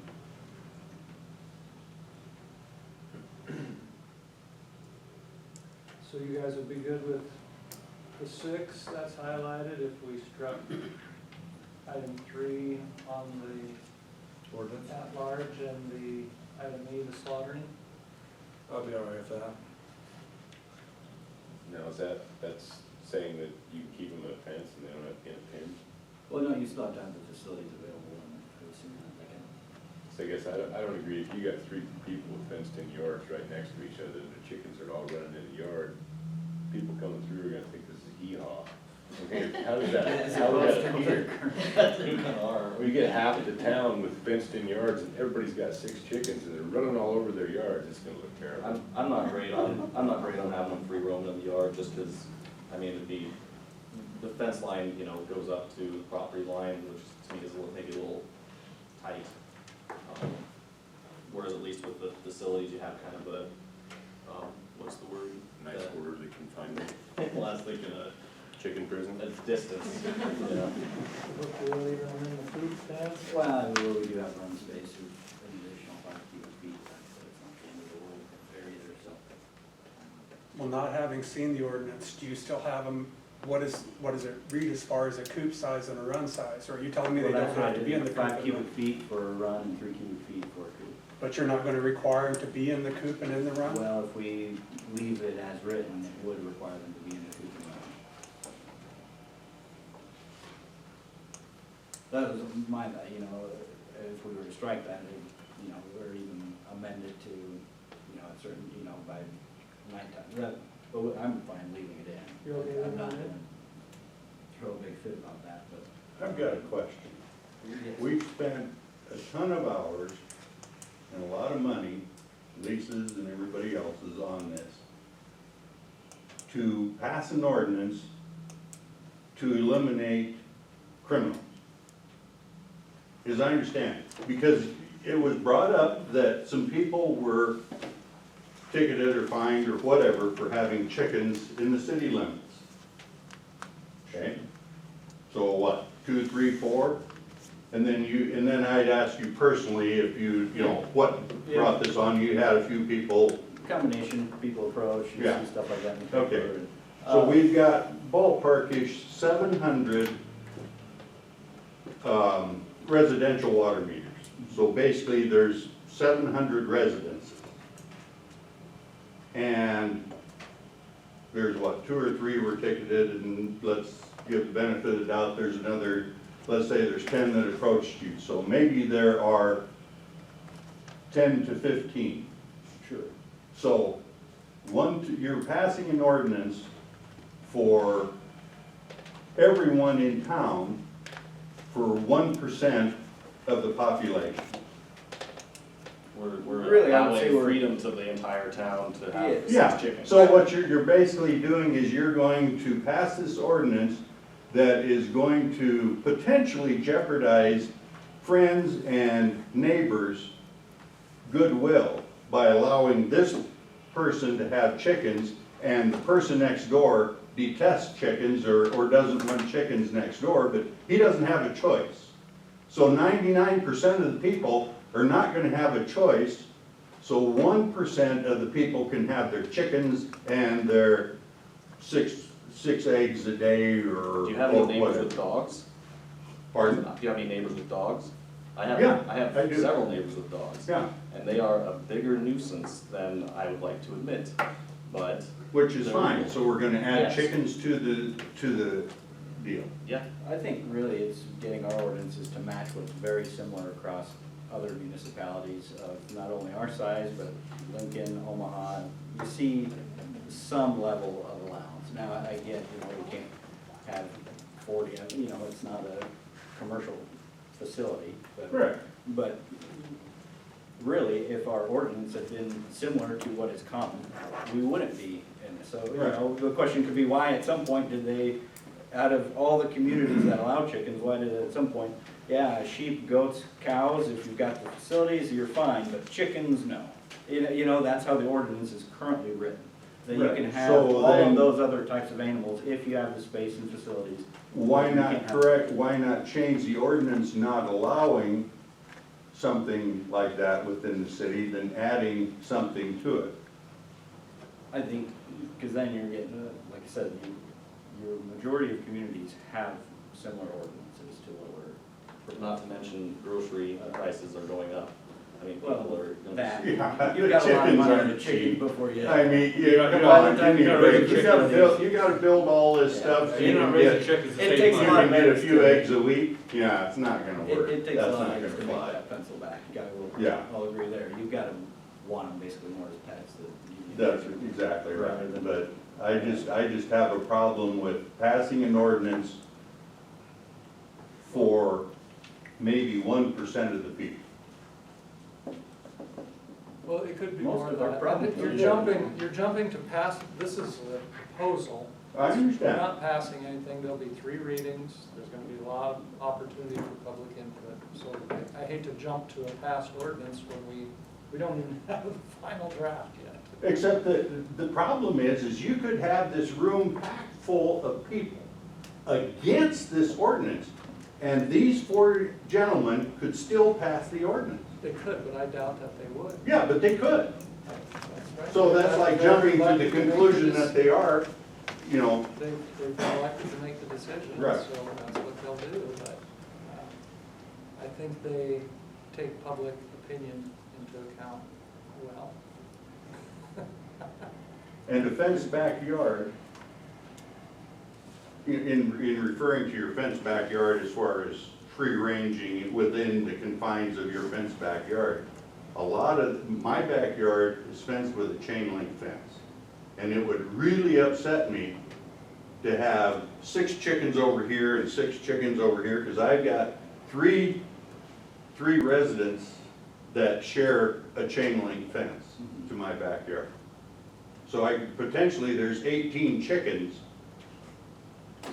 So you guys would be good with the 6 that's highlighted if we struck item 3 on the Ordinance? at large and the item E, the slaughtering? I'll be all right with that. Now, that's saying that you can keep them at a fence and they don't have to get pinned? Well, no, you still have to have the facilities available, and I would assume that they can. So I guess I don't agree, if you got 3 people with fenced-in yards right next to each other, and the chickens are all running in the yard, people coming through are gonna think this is hee-haw. Okay, how does that appear? We get half of the town with fenced-in yards, and everybody's got 6 chickens, and they're running all over their yards, it's gonna look terrible. I'm not great on having them free roaming in the yard, just because, I mean, it'd be, the fence line, you know, goes up to the property line, which to me is maybe a little tight. Whereas at least with the facilities, you have kind of a, what's the word? Nice orderly confinement, Well, I was thinking chicken prison. a distance, you know. Look, we'll leave them in the food stands. Well, we do have run space of an additional 5 cubic feet, but it's not the end of the world there either, so. Well, not having seen the ordinance, do you still have them, what does it read as far as a coop size and a run size? Or are you telling me they Well, don't that's have right, to be in the coop? 5 cubic feet for a run and 3 cubic feet for a coop. But you're not gonna require them to be in the coop and in the run? Well, if we leave it as written, it would require them to be in the coop and run. That was my, you know, if we were to strike that, you know, or even amend it to, you know, a certain, you know, by nighttime, but I'm fine leaving it in. You're okay with I'm not that? gonna throw a big fit about that, but. I've got a question. We've spent a ton of hours and a lot of money, Lisa's and everybody else's, on this, to pass an ordinance to eliminate criminals. As I understand it, because it was brought up that some people were ticketed or fined or whatever for having chickens in the city limits. Okay? So what, 2, 3, 4? And then I'd ask you personally if you know, what brought this on, you had a few people. Combination, people approach, you Yeah. see stuff like that in the paper. Okay. and, So we've got ballparkish 700 residential water meters. So basically, there's 700 residences. And there's what, 2 or 3 were ticketed, and let's give the benefit of the doubt, there's another, let's say there's 10 that approached you. So maybe there are 10 to 15. Sure. So you're passing an ordinance for everyone in town for 1% of the population. We're Really, I would say allowing we're- freedom to the entire town to have Yeah, 6 chickens. so what you're basically doing is you're going to pass this ordinance that is going to potentially jeopardize friends and neighbors' goodwill by allowing this person to have chickens, and the person next door detests chickens or doesn't want chickens next door, but he doesn't have a choice. So 99% of the people are not gonna have a choice, so 1% of the people can have their chickens and their six eggs a day or Do you have any or neighbors whatever. with dogs? Pardon? Do you have any neighbors with dogs? I Yeah, I have do. several neighbors with dogs. Yeah, And they are a bigger nuisance than I would like to admit, but, which is fine, so we're gonna add Yes. chickens to the deal. yeah. I think really it's getting our ordinances to match what's very similar across other municipalities of not only our size, but Lincoln, Omaha. You see some level of allowance. Now, I get, you know, we can't have 40, you know, it's not a commercial facility, but. Correct. But really, if our ordinance had been similar to what is common, we wouldn't be in this. So, you know, the question could be why at some point did they, out of all the communities that allow chickens, why did at some point, yeah, sheep, goats, cows, if you've got the facilities, you're fine, but chickens, no. You know, that's how the ordinance is currently written. That you can Right. have So all then- of those other types of animals if you have the space and facilities. Why You not can't have- correct, why not change the ordinance not allowing something like that within the city, than adding something to it? I think, because then you're getting, like I said, your majority of communities have similar ordinances to what we're. Not to mention grocery prices are going up. I mean, people Well, are gonna. that, Yeah, you've got a lot of chickens money on aren't the chicken cheap. before you. I mean, You're not come gonna- on, give me you're a not raising break. You gotta build all this Yeah. stuff so You're you not can raising get, chickens to It save takes a you money. lot can of get a eggs few to- eggs a week. Yeah, it's not gonna work. It takes a That's lot of not eggs gonna to make fly. that pencil back, you gotta, Yeah. I'll agree there, you've gotta want them basically more as pets than you. That's exactly Rather right, than- but I just have a problem with passing an ordinance for maybe 1% of the people. Well, it could be Most more of of our that. problems You're jumping to pass, this is a proposal. I We're understand. not passing anything, there'll be 3 readings, there's gonna be a lot of opportunity for public input. So I hate to jump to a passed ordinance when we don't even have the final draft yet. Except that the problem is you could have this room packed full of people against this ordinance, and these 4 gentlemen could still pass the ordinance. They could, but I doubt that they would. Yeah, but they could. That's right. So that's like They're jumping to the elected make conclusion the that they are, you know, They've been elected to make the decision, so Right. that's what they'll do, but I think they take public opinion into account well. and a fenced backyard, in referring to your fenced backyard as far as free ranging within the confines of your fenced backyard, a lot of, my backyard is fenced with a chain link fence. And it would really upset me to have 6 chickens over here and 6 chickens over here, because I've got three residents that share a chain link fence to my backyard. So potentially there's 18 chickens.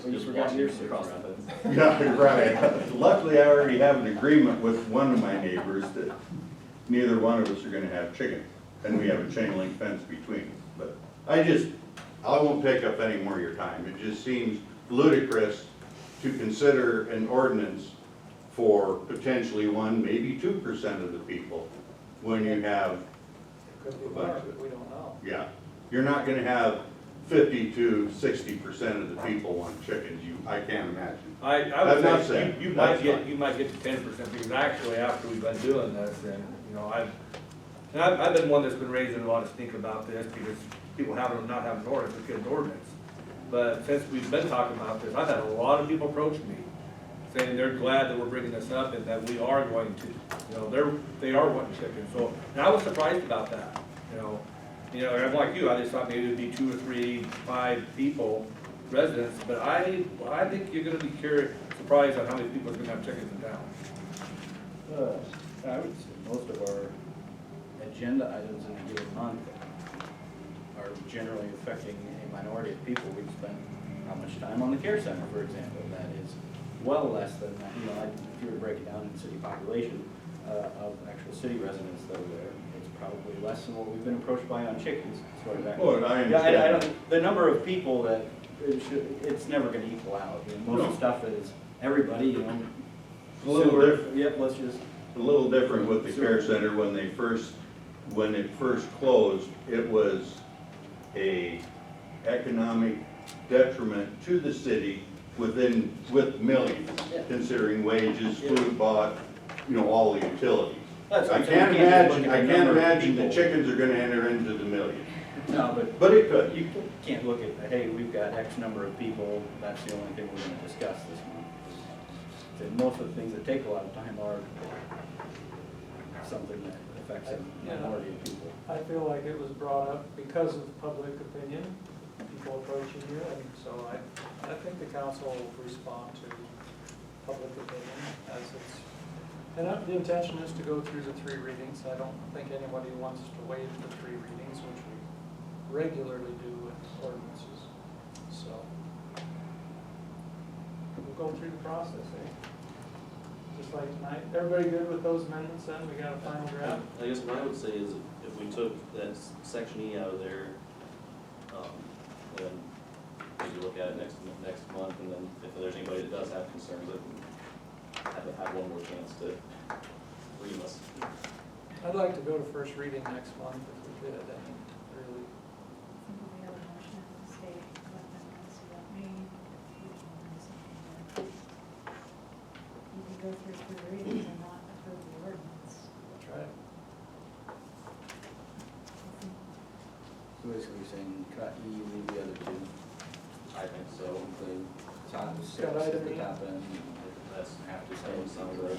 So you Just forgot watching your them across the fence. Yeah, right. Luckily, I already have an agreement with one of my neighbors that neither one of us are gonna have chickens, and we have a chain link fence between us. But I won't take up any more of your time. It just seems ludicrous to consider an ordinance for potentially 1, maybe 2% of the people, when you have, Could be more, but we don't know. yeah, you're not gonna have 50 to 60% of the people want chickens. I can't imagine. I I'm would not say saying. you That's might fine. get to 10%, because actually after we've been doing this, and, you know, I've been one that's been raising a lot of stink about this, because people not having an ordinance, it's an ordinance. But since we've been talking about this, I've had a lot of people approach me, saying they're glad that we're bringing this up and that we are going to, you know, they are wanting chickens. So, and I was surprised about that, you know. I'm like you, I just thought maybe it'd be 2 or 3, 5 people, residents, but I think you're gonna be surprised at how many people are gonna have chickens in town. I would say most of our agenda items in a given month are generally affecting a minority of people. We've spent how much time on the care center, for example, that is well less than, if you were to break it down in city population, of actual city residents that are there, it's probably less than what we've been approached by on chickens, as far as that. Well, I Yeah, I understand. don't, the number of people that, it's never gonna equal out. Most of the stuff is everybody, A little sewer, different. Yep, let's just. A little different with the care center. When it first closed, it was a economic detriment to the city with millions, considering wages, food bought, all the utilities. That's what I I'm saying, can't you can't just imagine, look I at the can't number of imagine the people. chickens are gonna enter into the millions, No, but it could. you can't look at, hey, we've got X number of people, that's the only thing we're gonna discuss this month. And most of the things that take a lot of time are something that affects a minority of people. I feel like it was brought up because of public opinion, people approaching you, and so I think the council will respond to public opinion as it's, and the intention is to go through the 3 readings. I don't think anybody wants to waive the 3 readings, which we regularly do with ordinances, so we'll go through the process, just like tonight. Everybody good with those amendments then? We got a final draft? I guess what I would say is if we took that section E out of there, then maybe look at it next month, and then if there's anybody that does have concerns, have one more chance to read us. I'd like to go to first reading next month if we could, I mean, really. cut E, leave the other two. I think so, including top six Got at item the E. top end, that's have to say some of the,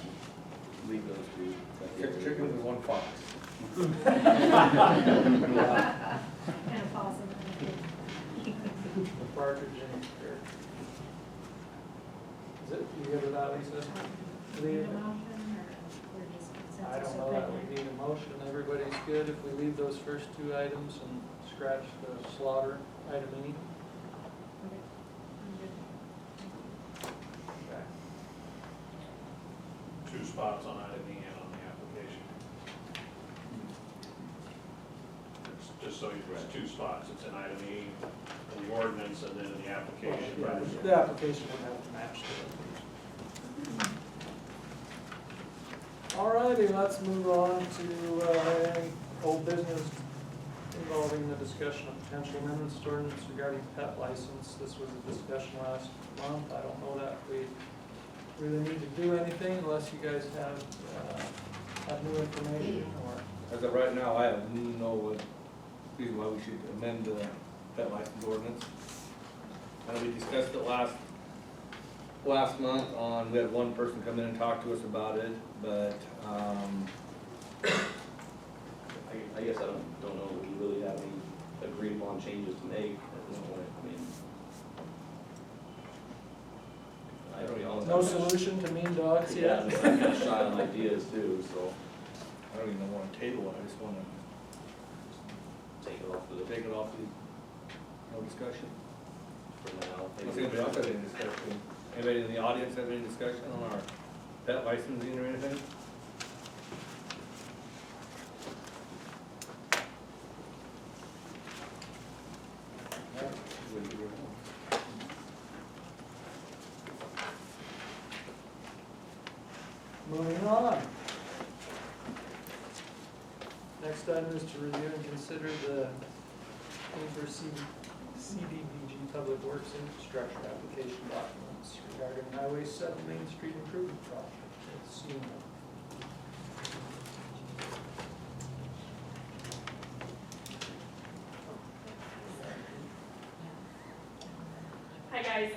leave those two. cut the other Chicken two. with one fox. And a possum. The partridge in here. Is it, you good with that, Lisa? Need Leave, a motion, or we're just I consensus don't know that opinion? we need a motion, everybody's good if we leave those first two items and scratch the slaughter item E? Okay, I'm good. Okay. Two spots on item E and on the application. Just so you, there's two spots, it's in item E, in the ordinance, and then in the application. Yeah, the application would have to match the. Alrighty, let's move on to, any old business involving the discussion of potential amendments to ordinance regarding pet license. This was a discussion last month. I don't know that we really need to do anything unless you guys have new information or. As of right now, I have no reason why we should amend the pet license ordinance. We discussed it last month on, we had one person come in and talk to us about it, but, I guess I don't know that we really have any agreed upon changes to make at this point, I mean. I don't know. No solution to mean dogs Yeah, yet? I'm kind of shy on ideas too, so I don't even want to table it, I just want to take it off the, take it off the, no discussion. for now. Does anybody else have any discussion? Anybody in the audience have any discussion on our pet licensing or anything? Moving on. Next item is to review and consider the for CDBG Public Works Infrastructure Application documents regarding Highway 7 Main Street Improvement Project. Let's see. Hi guys,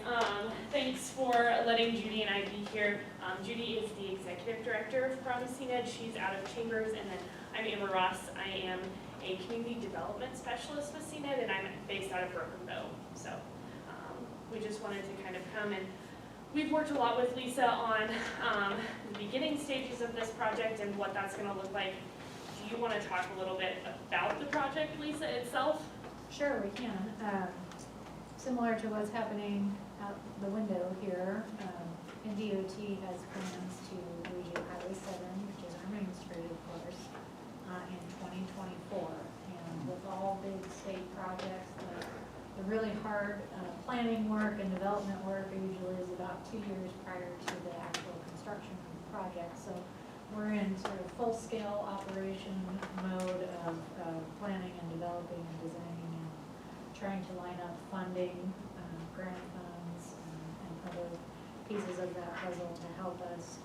thanks for letting Judy and I be here. Judy is the Executive Director of Promising Ed. She's out of Chambers, and then I'm Amber Ross. I am a Community Development Specialist with CNED, and I'm based out of Broken Bow. So we just wanted to kind of come, and we've worked a lot with Lisa on the beginning stages of this project and what that's going to look like. Do you want to talk a little bit about the project, Lisa, itself? Sure, we can. Similar to what's happening out the window here, NDOT has plans to redo Highway 7, which is our main street, of course, in 2024. And with all big state projects, the really hard planning work and development work usually is about 2 years prior to the actual construction of the project. So we're in sort of full-scale operation mode of planning and developing and designing and trying to line up funding, grant funds, and other pieces of that puzzle to help us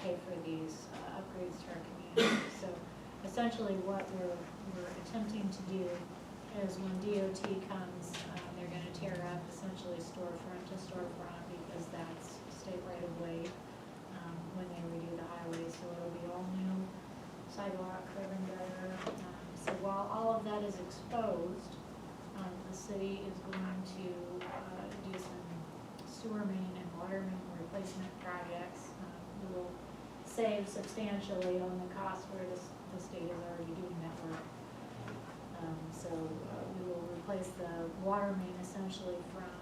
pay for these upgrades to our community. So essentially what we're attempting to do is when DOT comes, they're going to tear up essentially storefront to storefront because that's state right of way when they redo the highway. So it'll be all new sidewalk, curb and gutter. So while all of that is exposed, the city is going to do some sewer main and water main replacement projects. We will save substantially on the cost where the state is already doing that work. So we will replace the water main essentially from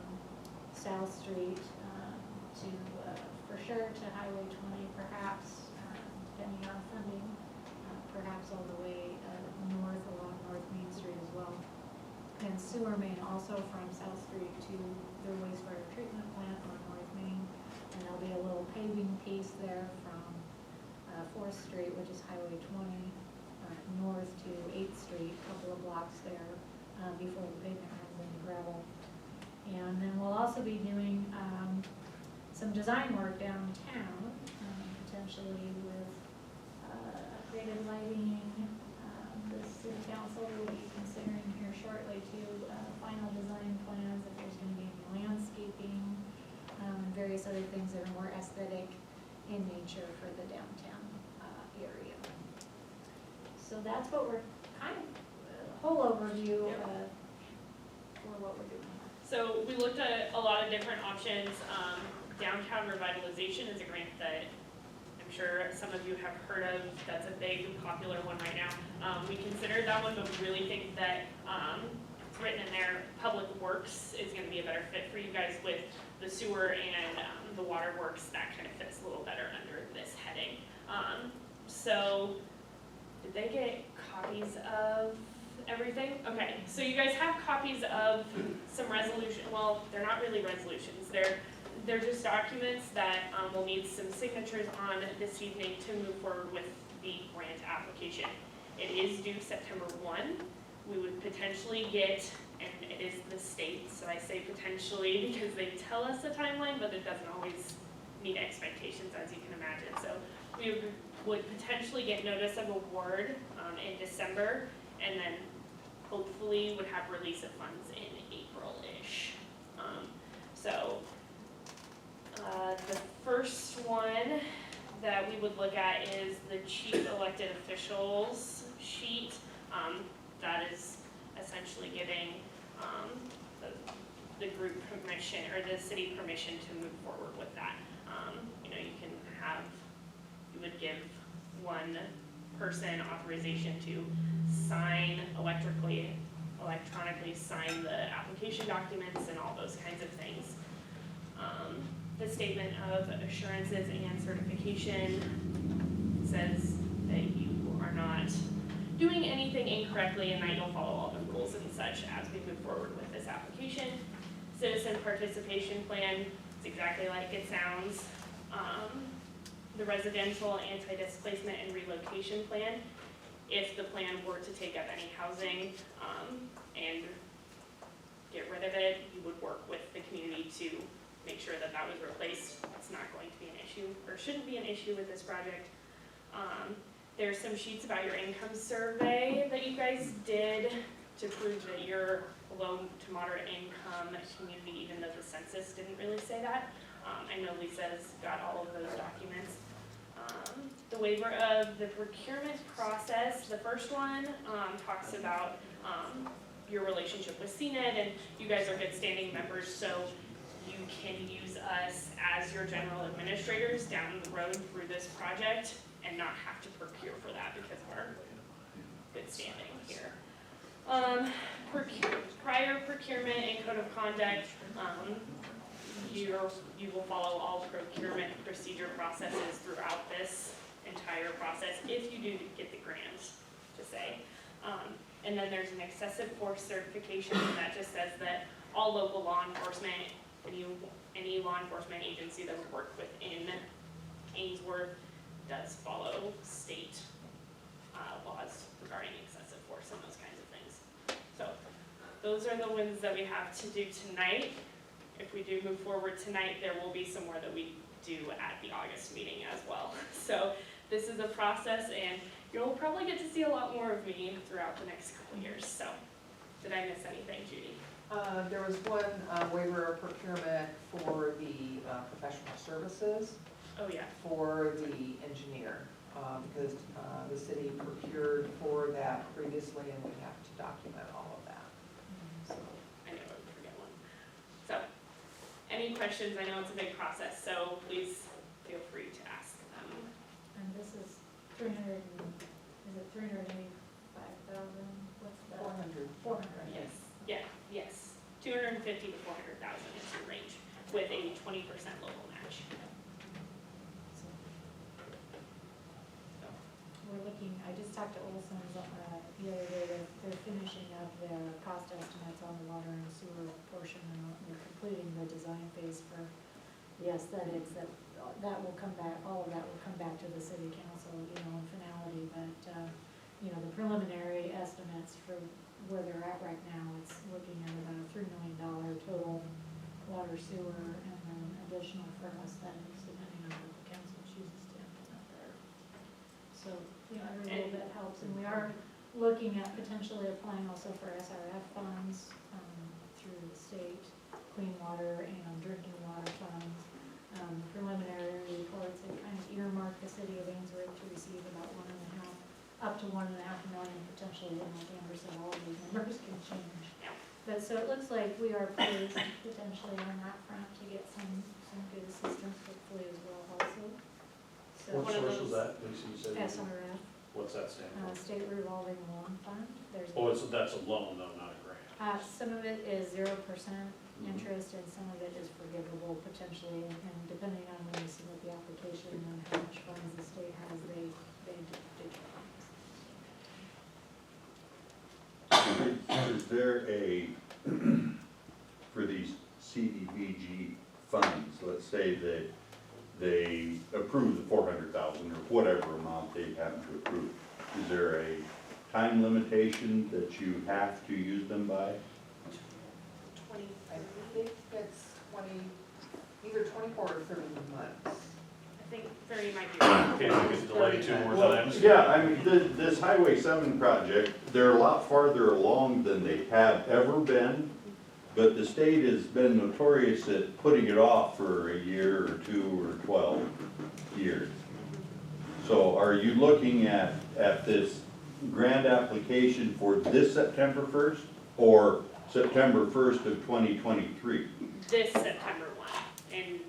South Street to, for sure, to Highway 20, perhaps, depending on funding, perhaps all the way north along North Main Street as well. And sewer main also from South Street to their wastewater treatment plant on North Main. And there'll be a little paving piece there from 4th Street, which is Highway 20, north to 8th Street, a couple of blocks there before the pavement runs into gravel. And then we'll also be doing some design work downtown, potentially with upgraded lighting. The city council will be considering here shortly to signature for the downtown area. So that's what we're kind of, whole overview for what we're doing. So we looked at a lot of different options. Downtown revitalization is a grant that I'm sure some of you have heard of. That's a big, popular one right now. We considered that one, but we really think that it's written in there, Public Works is gonna be a better fit for you guys with the sewer and the water works. That kind of fits a little better under this heading. So did they get copies of everything? Okay, so you guys have copies of some resolution, well, they're not really resolutions, they're just documents that will need some signatures on this evening to move forward with the grant application. It is due September 1. We would potentially get, and it is the state, so I say potentially because they tell us a timeline, but it doesn't always meet expectations, as you can imagine. So we would potentially get notice of award in December, and then hopefully would have release of funds in April-ish. The first one that we would look at is the chief elected officials sheet. That is essentially giving the group permission, or the city permission to move forward with that. You would give one person authorization to sign electronically sign the application documents and all those kinds of things. The statement of assurances and certification says that you are not doing anything incorrectly and that you'll follow all the rules and such as we move forward with this application. Citizen participation plan, it's exactly like it sounds. The residential anti-displacement and relocation plan, if the plan were to take up any housing and get rid of it, you would work with the community to make sure that that was replaced. It's not going to be an issue, or shouldn't be an issue with this project. There's some sheets about your income survey that you guys did to prove that you're low to moderate income community, even though the census didn't really say that. I know Lisa's got all of those documents. The waiver of the procurement process, the first one talks about your relationship with CNED, and you guys are good standing members, so you can use us as your general administrators down the road through this project and not have to procure for that because of our good standing here. Prior procurement and code of conduct, you will follow all procurement procedure processes throughout this entire process if you do get the grant, to say. And then there's an excessive force certification that just says that all local law enforcement, any law enforcement agency that would work within Ainsworth does follow state laws regarding excessive force and those kinds of things. So those are the ones that we have to do tonight. If we do move forward tonight, there will be some more that we do at the August meeting as well. So this is a process, and you'll probably get to see a lot more of me throughout the next couple of years. So did I miss anything, Judy? There was one waiver of procurement for the professional services. Oh, yeah. For the engineer, because the city procured for that previously, and we have to document all of that. So I know I would forget one. So any questions? I know it's a big process, so please feel free to ask them. And this is 300, is it 385,000? What's the? 400. 400. Yes. Yeah. Yes. 250 to 400,000 is your range with a 20% local match. We're looking, I just talked to Olson's the other day, they're finishing up their cost estimates on the water and sewer portion, and they're completing the design phase for the aesthetics, that will come back, all of that will come back to the city council, in finality, but, the preliminary estimates for where they're at right now, it's looking at about a $3 million total water, sewer, and then additional for aesthetics, depending on what the council chooses to implement there. So, every little bit helps, and we are looking at potentially applying also for SRF funds through the state, clean water and drinking water funds. preliminary reports, it kind of earmarked the city of Ainsworth to receive about up to 1.5 million potentially, and like Amber said, all of these numbers can change. But so it looks like we are poised potentially on that front to get some good assistance hopefully as well also. So What source was that, Lisa, you said? SRF, What's that stand for? State Revolving Loan Fund. There's Oh, that's a loan though, not a grant. some of it is 0% interest and some of it is forgivable potentially, and depending on when you submit the application and how much funds the state has, they determine. Is there a, for these CDBG funds, let's say that they approve the 400,000 or whatever amount they happen to approve, is there a time limitation that you have to use them by? 20, I think it's 20, either 24 or 30 months. I think 30 might be right. Okay, so it's delayed 2 more times? Yeah, I mean, this Highway 7 project, they're a lot farther along than they have ever been, but the state has been notorious at putting it off for a year or 2 or 12 years. So are you looking at this grant application for this September 1st or September 1st of 2023? This September 1 in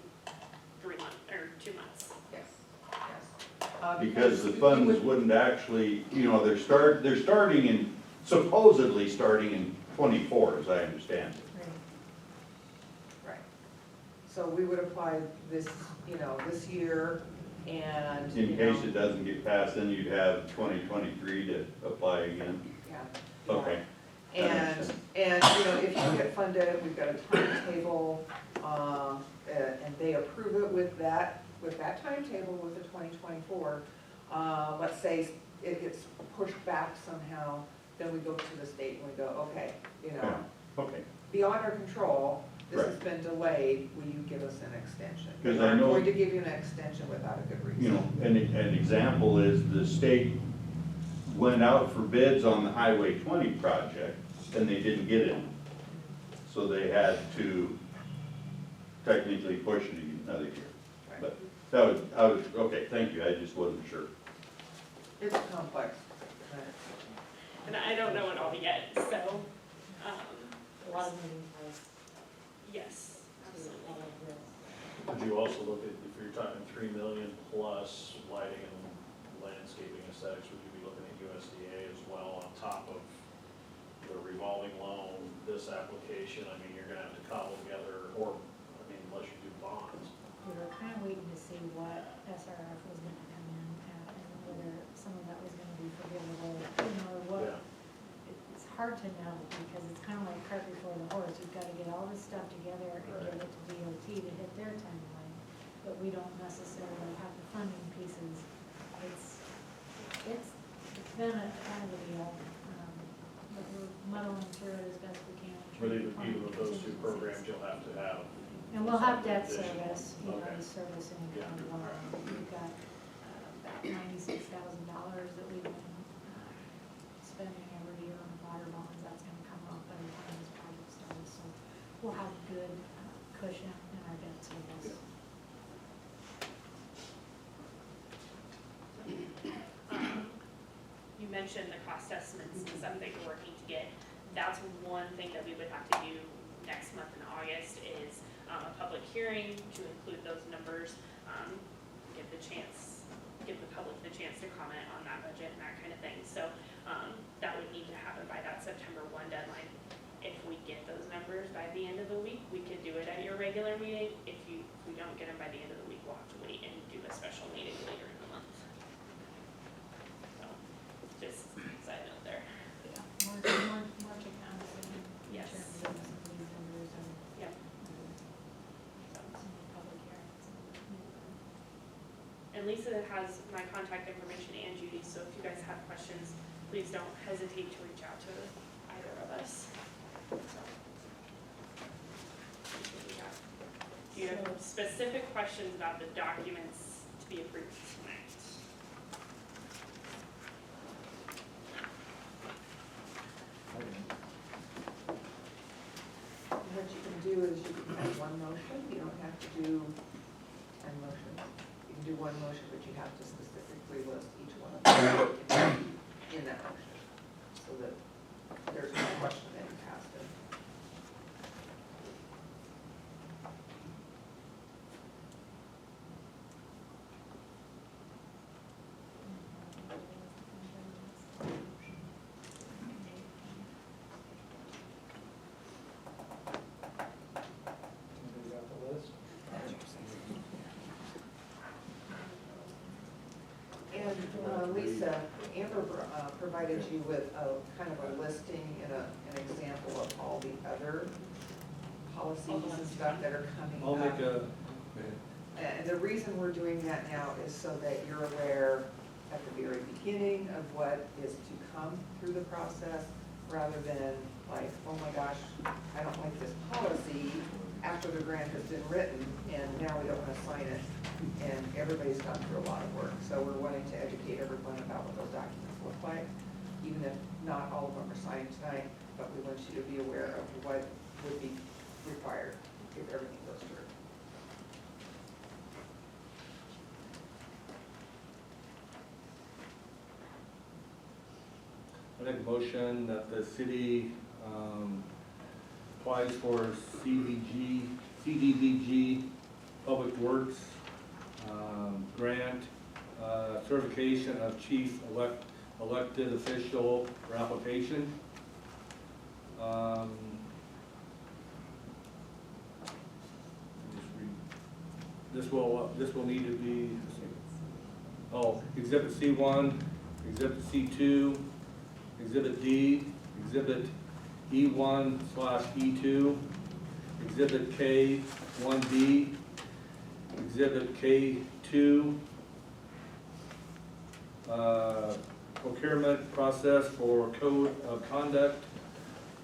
3 months, or 2 months. Yes, yes. Because the you funds would- wouldn't actually, you know, they're starting in, supposedly starting in 24, as I understand it. Right. So we would apply this, this year and, In case it doesn't get passed, then you'd have 2023 to apply again. Yeah. Okay. That And, makes sense. if you get funded, we've got a timetable, and they approve it with that timetable with the 2024. Let's say it gets pushed back somehow, then we go to the state and we go, okay, Yeah, okay. beyond our control, this has Right. been delayed, will you give us an extension? 'Cause We're I not know- going to give you an extension without a good reason. You know, an example is the state went out for bids on the Highway 20 project, and they didn't get it. So they had to technically push it another year. But okay, thank you, I just wasn't sure. It's complex. And I don't know it all yet, so, A lot of moving parts. yes, absolutely. Would you also look at, if you're talking 3 million plus lighting and landscaping aesthetics, would you be looking at USDA as well on top of the revolving loan, this application? I mean, you're gonna have to cobble together, unless you do bonds. We were kind of waiting to see what SRF was gonna come in at and whether some of that was gonna be forgivable, Yeah. It's hard to know because it's kind of like cart before the horse. You've got to get all this stuff together and get it to DOT to hit their timeline, but we don't necessarily have the funding pieces. It's been a kind of a deal, but we're muddling through it as best we can. But even with those two programs, you'll have to have. And we'll have debt additional- service, Okay. servicing Yeah. kind of water. We've got about $96,000 that we've been spending every year on water bonds. That's gonna come off by the time this project starts, so we'll have good cushion in our debt service. You mentioned the cost estimates and stuff that you're working to get. That's one thing that we would have to do next month in August is a public hearing to include those numbers, give the public the chance to comment on that budget and that kind of thing. So that would need to happen by that September 1 deadline. If we get those numbers by the end of the week, we could do it at your regular meeting. If we don't get them by the end of the week, we'll have to wait and do a special meeting later in the month. So, just side note there. Yeah, more to come, and Yes. some of these numbers and Yep. some public hearings. And Lisa has my contact information and Judy, so if you guys have questions, please don't hesitate to reach out to either of us. So, do you have specific questions about the documents to be approved tonight? What you can do is you can have one motion, you don't have to do one motion, but you have to specifically list each one of them in that motion, so that there's no question that you passed it. Anybody got the list? And Lisa, Amber provided you with a kind of a listing and an example of all the other policies and stuff that are coming up. I'll make a, And the reason we're doing that now is so that you're aware at the very beginning of what is to come through the process, rather than like, oh my gosh, I don't like this policy after the grant has been written, and now we don't want to sign it, and everybody's gone through a lot of work. So we're wanting to educate everyone about what those documents look like, even if not all of them are signed tonight, but we want you to be aware of what would be required if everything goes through. I make a motion that the city applies for CDBG Public Works grant, certification of chief elected official for application. This will need to be, Exhibit C1, Exhibit C2, Exhibit D, Exhibit E1/E2, Exhibit K1D, Exhibit K2, procurement process for code of conduct,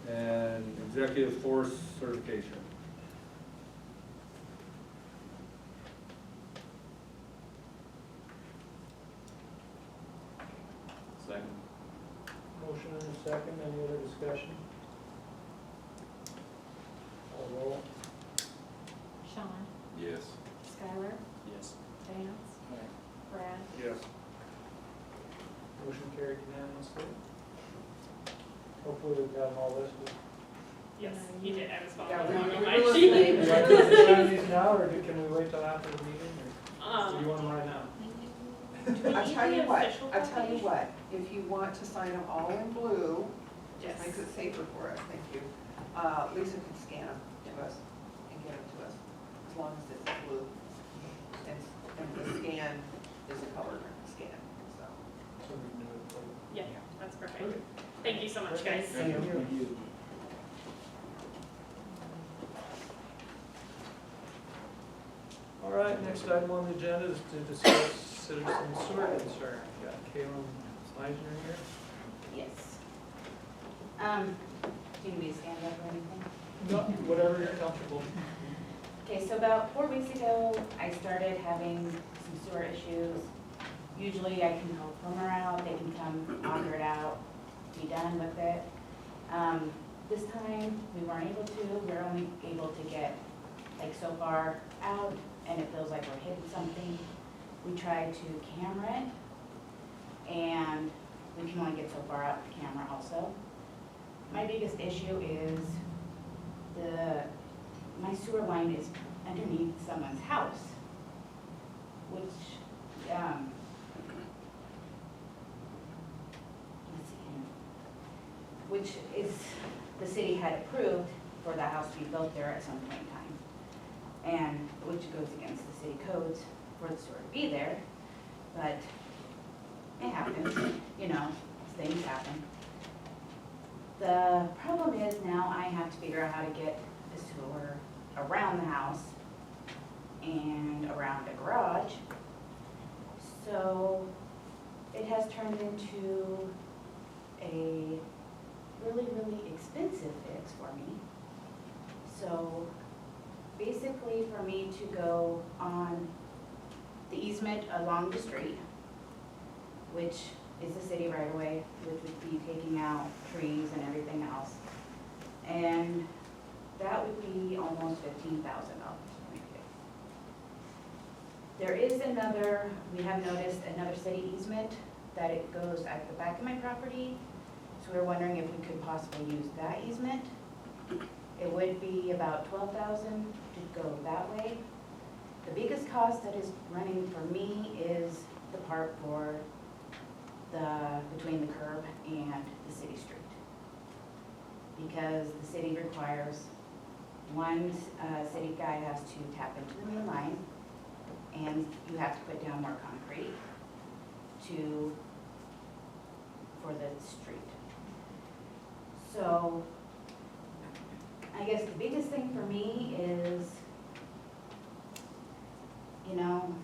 and executive force certification. Second. Motion and a second, any other discussion? Call roll. Sean, Yes. Skylar, Yes. Vance, Brad, Yes. Motion carried unanimously. Hopefully we've got them all listed. Yes, he did, I was Yeah, following along on we my were sheet. listening. Do you want to sign these now, or can we wait till after the meeting, or do you want them right now? I'll tell you what, if you want to sign them all in blue, Yes. just makes it safer for us, thank you. Lisa can scan them to us and get them to us, as long as it's blue. And the scan is a color scan, so. So we can do it for you. Yeah, that's perfect. Thank you so much, guys. Thank you. All right, next item on the agenda is to discuss citizen sewer concern. Got Kalen Slizer here. Yes. Do you need me to stand up or anything? No, whatever you're comfortable. Okay, so about 4 weeks ago, I started having some sewer issues. Usually I can help plumber out, they can come auger it out, be done with it. This time, we weren't able to, we were only able to get like so far out, and it feels like we're hitting something. We tried to camera it, and we can only get so far out with the camera also. My biggest issue is my sewer line is underneath someone's house, which, let's see here, which is, the city had approved for the house to be built there at some point in time, and which goes against the city codes for the sewer to be there, but it happens, you know, things happen. The problem is now I have to figure out how to get the sewer around the house and around the garage. So it has turned into a really, really expensive fix for me. So basically for me to go on the easement along the street, which is the city right away, which would be taking out trees and everything else. And that would be almost $15,000. There is another, we have noticed another city easement that it goes at the back of my property. So we're wondering if we could possibly use that easement. It would be about 12,000 to go that way. The biggest cost that is running for me is the part for between the curb and the city street. Because the city requires, one city guy has to tap into the main line, and you have to put down more concrete for the street. So, I guess the biggest thing for me is, you know,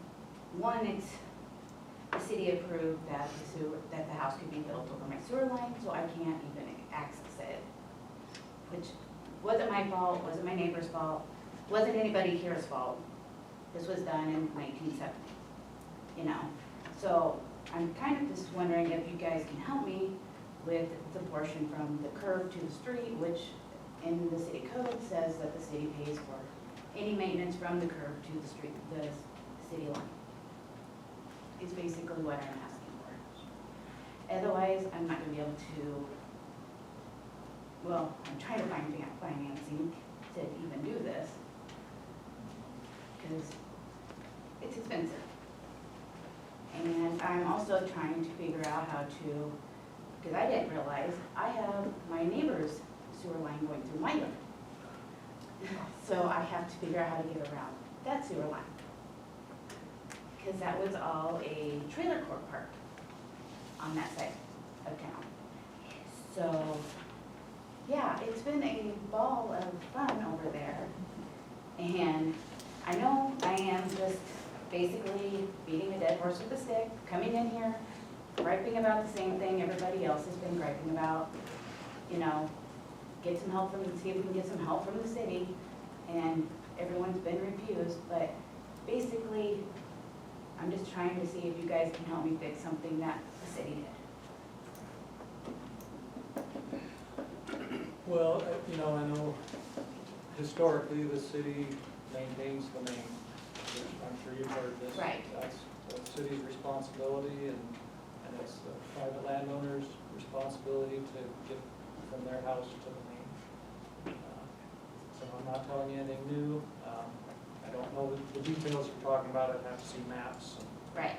one, it's, the city approved that the house could be built over my sewer line, so I can't even access it. Which wasn't my fault, wasn't my neighbor's fault, wasn't anybody here's fault. This was done in 1970, you know. So I'm kind of just wondering if you guys can help me with the portion from the curb to the street, which in the city code says that the city pays for any maintenance from the curb to the street, the city line. Is basically what I'm asking for. Otherwise, I'm not gonna be able to, well, I'm trying to find financing to even do this, because it's expensive. And I'm also trying to figure out how to, because I didn't realize, I have my neighbor's sewer line going through my yard. So I have to figure out how to get around that sewer line. Because that was all a trailer court park on that side of town. So, yeah, it's been a ball of fun over there. And I know I am just basically beating a dead horse with a stick, coming in here, griping about the same thing everybody else has been griping about. You know, get some help from, see if we can get some help from the city, and everyone's been refused, but basically, I'm just trying to see if you guys can help me fix something that the city did. Well, you know, I know historically the city maintains the main, which I'm sure you've heard this. Right. That's the city's responsibility, and it's the private landowner's responsibility to get from their house to the main. So I'm not telling you anything new. I don't know the details you're talking about, I'd have to see maps. Right.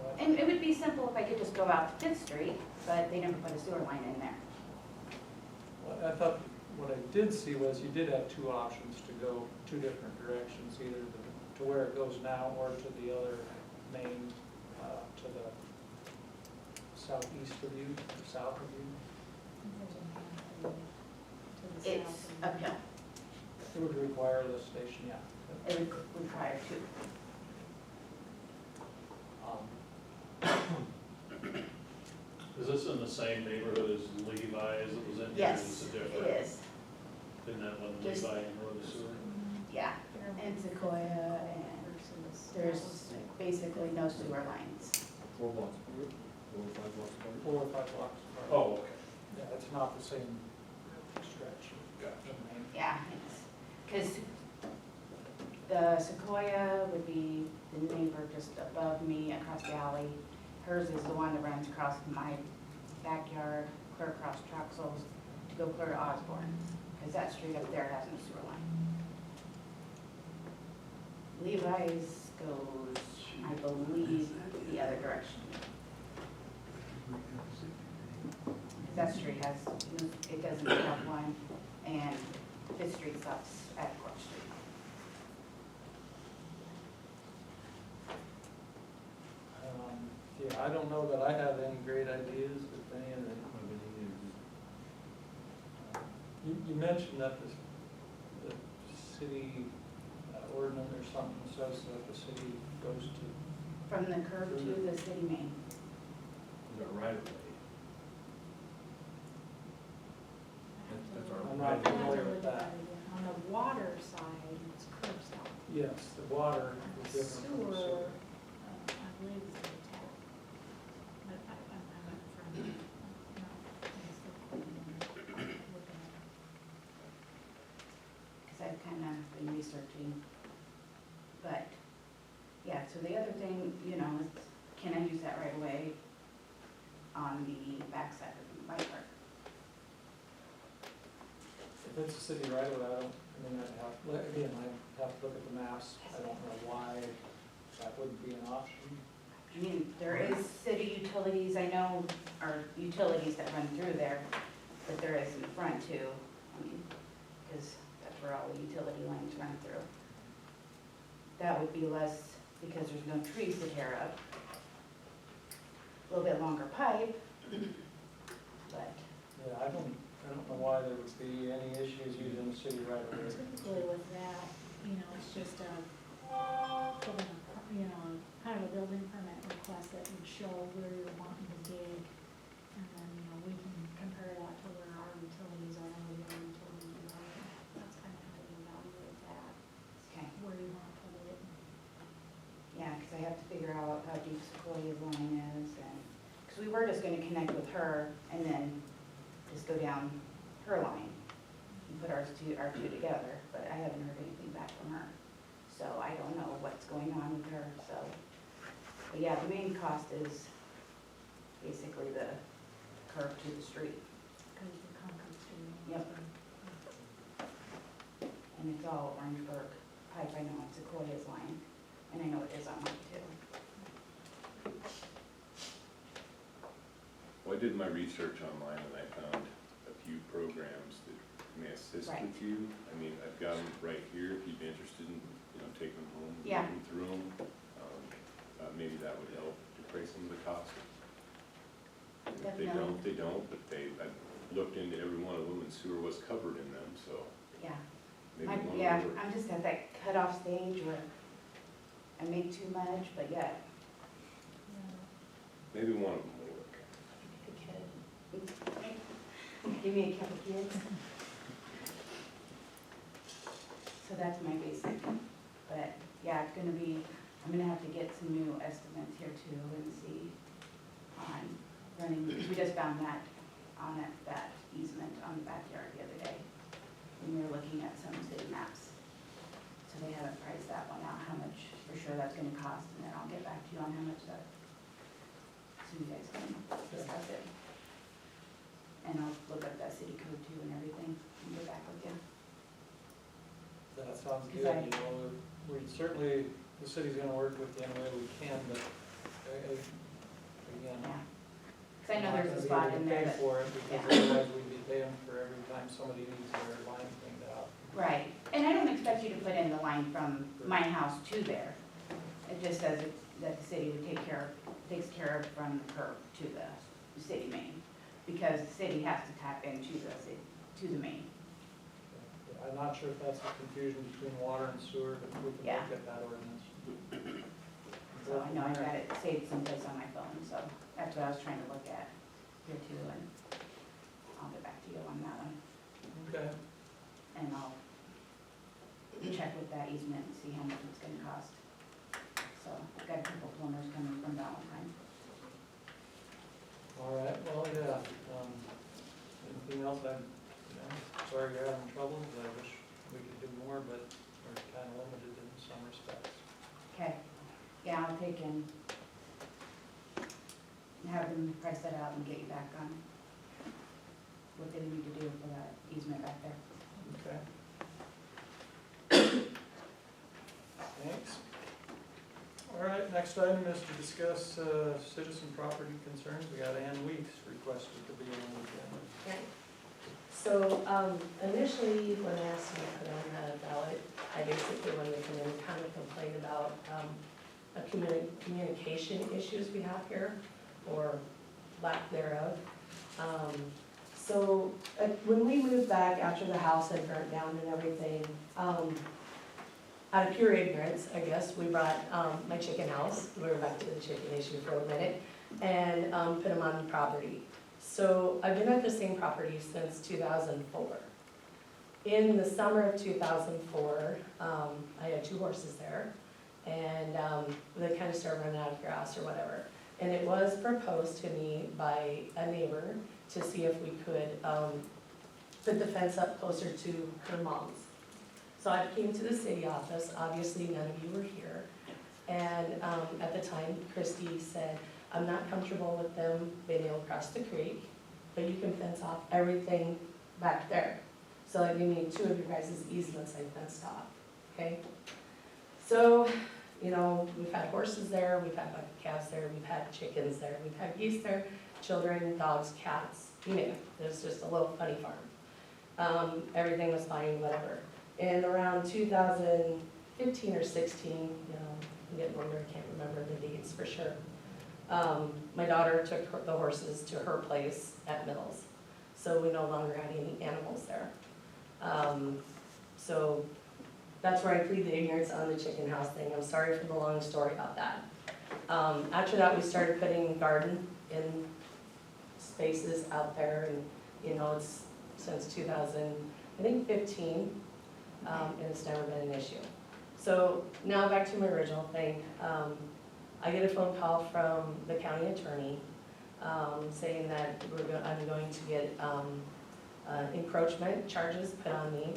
But And it would be simple if I could just go out to Fifth Street, but they never put a sewer line in there. I thought, what I did see was you did have two options to go two different directions, either to where it goes now or to the other main, to the southeast of you, or south of you. It's uphill. It would require a lift station, yeah. It would require two. Is this in the same neighborhood as Levi's that was in here? Yes, Is it different? is. Didn't that one Just- Levi and Road the sewer? Yeah, and Sequoia, and there's basically no sewer lines. 4 blocks apart, 4 or 5 blocks apart. 4 or 5 blocks apart. Oh, okay. Yeah, it's not the same stretch. Gotcha. of main. Yeah, it's, because the Sequoia would be the neighbor just above me across the alley. Hers is the one that runs across my backyard, clear across Troxels to go clear to Osborne, because that street up there has no sewer line. Levi's goes, I believe, the other direction. That street has, it doesn't have one, and Fifth Street stops at Court Street. Yeah, I don't know that I have any great ideas, if any of the, you mentioned that the city ordinance or something says that the city goes to, From the curb to the city main. Is that right of way? That's our I'm right not of way. familiar with that. On the water side, it's curb stop. Yes, the water is different from the sewer. Sewer, I believe is the tap. But I'm not from, no, I'm still looking at it. Because I've kind of been researching, but Yeah, so the other thing, you know, is can I use that right away on the backside of the bike park? If it's a city right away, I have to look at the maps, I don't know why that wouldn't be an option. I mean, there is city utilities, I know, or utilities that run through there, but there is in the front too. I mean, because that's where all the utility lines run through. That would be less, because there's no trees to tear up. A little bit longer pipe, but Yeah, I don't know why there would be any issues using the city right away. Typically with that, you know, it's just a, you know, kind of a building permit request that would show where you're wanting to dig. And then, you know, we can compare that to where our utilities are and where our utilities are. That's kind of how we evaluate that, okay. where you want to put it. Yeah, because I have to figure out how deep Sequoia's line is, and, because we were just gonna connect with her and then just go down her line and put our two together, but I haven't heard anything back from her. So I don't know what's going on with her, so. But yeah, the main cost is basically the curb to the street. Because the concrete stream. Yep. And it's all Orangeburg pipe, I know it's Sequoia's line, and I know it is on mine too. Well, I did my research online and I found a few programs that may assist Right. with you. I mean, I've got them right here if you'd be interested in, taking them home, Yeah. looking through them. Maybe that would help decrease some of the costs. And if they Definitely. don't, they don't, but I looked into every one of them and sewer was covered in them, so Yeah. maybe one Yeah, would work. I'm just at that cutoff stage where I make too much, but yet, Maybe one of them will work. give me a couple kids. So that's my basic, but yeah, it's gonna be, I'm gonna have to get some new estimates here too and see on running, because we just found that on that easement on the backyard the other day. When we were looking at some city maps. So they haven't priced that one out, how much for sure that's gonna cost, and then I'll get back to you on how much that, so you guys can discuss it. And I'll look up that city code too and everything, and get back with you. That sounds good, Because you know, we certainly, the city's gonna work with you any way we can, but again. Yeah. Because I know there's a spot in there Pay that, for it, because otherwise we'd be paying for every time somebody needs their line cleaned out. right, and I don't expect you to put in the line from my house to there. It just says that the city would takes care of from the curb to the city main, because the city has to tap into to the main. I'm not sure if that's a confusion between water and sewer, but we can Yeah. look at that ordinance. So I know I've got it saved someplace on my phone, so that's what I was trying to look at here too, and I'll get back to you on that one. Okay. And I'll check with that easement and see how much it's gonna cost. So I've got a couple plumbers coming from Valentine. All right, well, yeah, anything else? Sorry you're having trouble, I wish we could do more, but we're kind of limited in some respects. Okay, yeah, I'll take and have them price that out and get you back on what they need to do for that easement back there. Okay. Thanks. All right, next item is to discuss citizen property concerns. We got Ann Weeks requested to be on the agenda. Okay. So initially, when I asked them to put on the ballot, I basically wanted to come in and kind of complain about communication issues we have here, or lack thereof. So when we moved back after the house had burnt down and everything, out of pure ignorance, I guess, we brought my chicken house, we were back to the chicken issue for a minute, and put them on the property. So I've been at the same property since 2004. In the summer of 2004, I had 2 horses there, and they kind of started running out of grass or whatever. And it was proposed to me by a neighbor to see if we could put the fence up closer to her mom's. So I came to the city office, obviously none of you were here, And at the time, Christy said, I'm not comfortable with them being able to cross the creek, but you can fence off everything back there. So I need 2 of your guys' easements I fenced off, okay? So, you know, we've had horses there, we've had calves there, we've had chickens there, we've had geese there, children, dogs, cats, you name it. It was just a little funny farm. Everything was fine, whatever. And around 2015 or 16, you know, I'm getting older, I can't remember the dates for sure. My daughter took the horses to her place at Mills, so we no longer had any animals there. So that's where I plead the ignorance on the chicken house thing. I'm sorry for the long story about that. After that, we started putting garden in spaces out there, and you know, it's since 2015, and it's never been an issue. So now back to my original thing. I get a phone call from the county attorney saying that I'm going to get encroachment charges put on me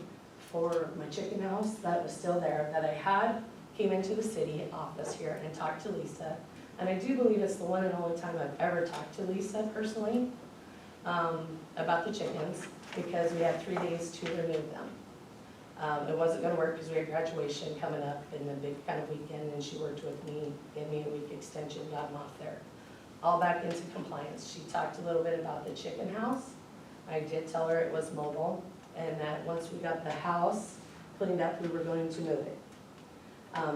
for my chicken house that was still there, that I had came into the city office here and talked to Lisa. And I do believe it's the one and only time I've ever talked to Lisa personally about the chickens, because we had 3 days to remove them. It wasn't gonna work because we had graduation coming up in the big kind of weekend, and she worked with me, gave me a week extension, got them off there. All back into compliance. She talked a little bit about the chicken house. I did tell her it was mobile, and that once we got the house cleaned up, we were going to move it.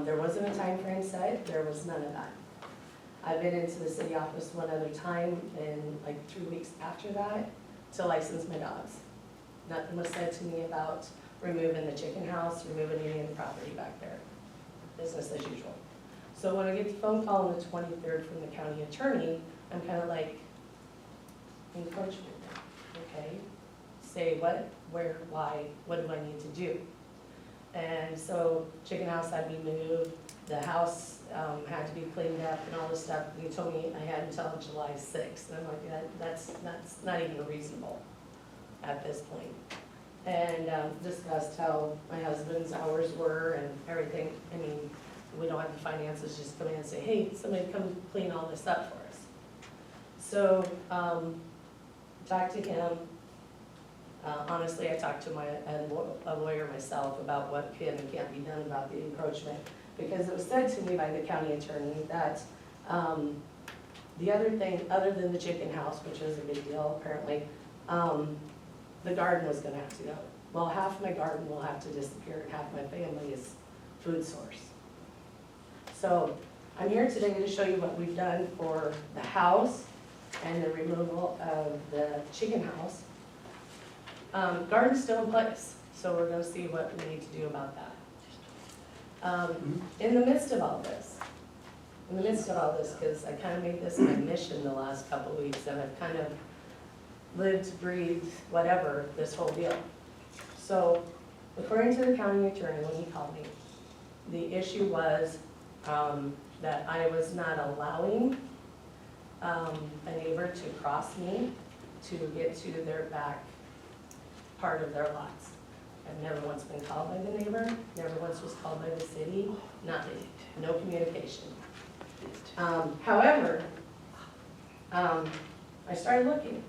There wasn't a time frame set, there was none of that. I've been into the city office one other time, and like 3 weeks after that, to license my dogs. Nothing was said to me about removing the chicken house, removing any of the property back there. Business as usual. So when I get the phone call on the 23rd from the county attorney, I'm kind of like, encroachment, okay? Say what, where, why, what do I need to do? And so chicken house had to be moved, the house had to be cleaned up and all this stuff. They told me I had until July 6th. And I'm like, that's not even reasonable at this point. And discussed how my husband's hours were and everything. I mean, we don't have the finances, just come in and say, hey, somebody come clean all this up for us. So, talked to him. Honestly, I talked to a lawyer myself about what can and can't be done about the encroachment, because it was said to me by the county attorney that the other thing, other than the chicken house, which was a big deal apparently, the garden was gonna have to go. Well, half my garden will have to disappear, and half my family's food source. So I'm here today to show you what we've done for the house and the removal of the chicken house. Garden's still in place, so we're gonna see what we need to do about that. In the midst of all this, because I kind of made this my mission the last couple of weeks, and I've kind of lived, breathed, whatever, this whole deal. So, according to the county attorney, when he called me, the issue was that I was not allowing a neighbor to cross me to get to their back part of their lots. I've never once been called by the neighbor, never once was called by the city, nothing, no communication. However, I started looking,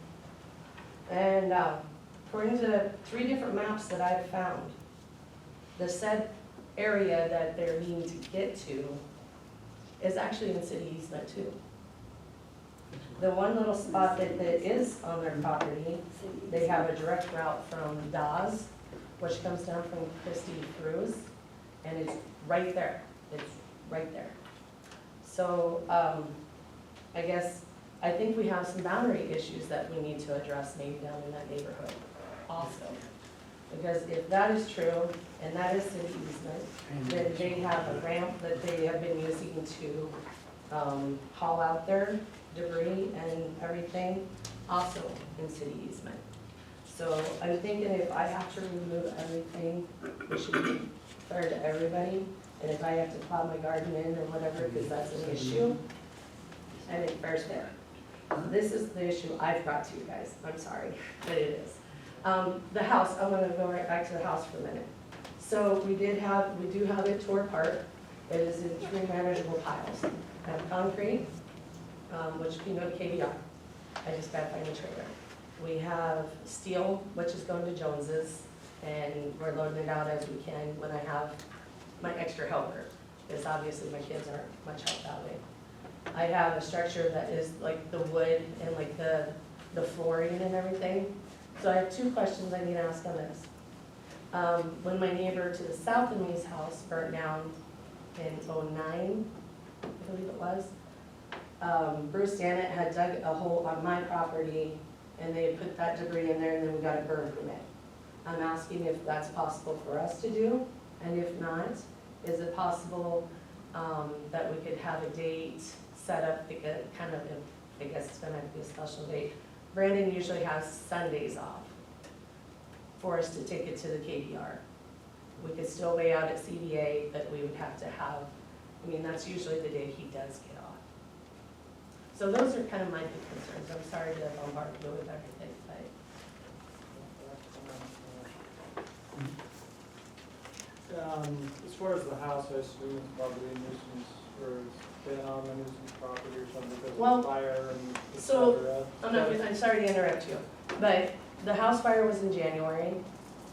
and according to 3 different maps that I've found, the said area that they're needing to get to is actually in city easement too. The one little spot that is on their property, they have a direct route from Dawes, which comes down from Christie throughs, and it's right there. It's right there. So I think we have some boundary issues that we need to address maybe down in that neighborhood also. Because if that is true, and that is city easement, then they have a ramp that they have been using to haul out their debris and everything, also in city easement. So I'm thinking if I have to remove everything, it should be fair to everybody. And if I have to plow my garden in or whatever, because that's an issue, I think fair's fair. This is the issue I've brought to you guys. I'm sorry, but it is. The house, I'm gonna go right back to the house for a minute. So we do have it tore apart. It is in 3 manageable piles. I have concrete, which can go to KBR. I just gotta find a trailer. We have steel, which is going to Jones's, and we're loading it out as we can when I have my extra helper, because obviously my kids aren't much help that way. I have a structure that is like the wood and like the flooring and everything. So I have 2 questions I need to ask on this. When my neighbor to the south of me's house burnt down in '09, I believe it was, Bruce Dannett had dug a hole on my property and they had put that debris in there and then we got a burn permit. I'm asking if that's possible for us to do, and if not, is it possible that we could have a date set up, like a kind of, I guess it's gonna have to be a special date. Brandon usually has Sundays off for us to take it to the KBR. We could still weigh out at CBA, but we would have to have, I mean, that's usually the day he does get off. So those are kind of my big concerns. I'm sorry to bombard you with everything, but. As far as the house, I assume it's probably a nuisance, or it's been on the nuisance property or something because of Well, fire and et so, cetera. I'm sorry to interrupt you, but the house fire was in January.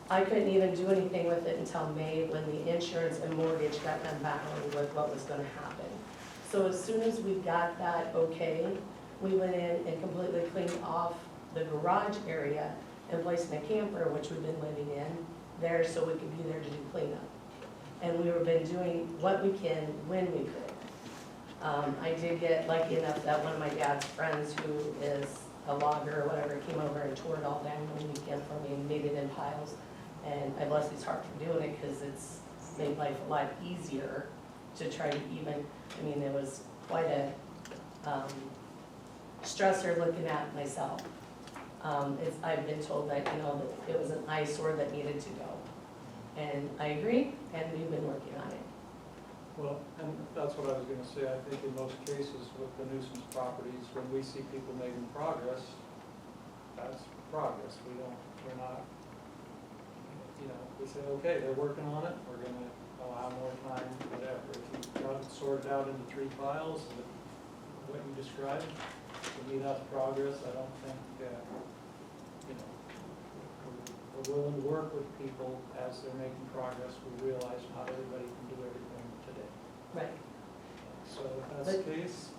I couldn't even do anything with it until May when the insurance and mortgage got them back on with what was gonna happen. So as soon as we got that okay, we went in and completely cleaned off the garage area and placed my camper, which we've been living in, there so we could be there to do cleanup. And we've been doing what we can when we could. I did get lucky enough that one of my dad's friends, who is a logger or whatever, came over and tore it all down one weekend for me and made it in piles. And I bless his heart for doing it because it's made life a lot easier to try to even, I mean, it was quite a stressor looking at myself. I've been told that, you know, that it was an eyesore that needed to go. And I agree, and we've been working on it. Well, and that's what I was gonna say. I think in most cases with the nuisance properties, when we see people making progress, that's progress. We're not, you know, we say, okay, they're working on it, we're gonna allow more time, whatever. If you got it sorted out into 3 files, what you described, to me that's progress. I don't think, you know, we're willing to work with people as they're making progress. We realize not everybody can do everything today. Right. So if that's the case,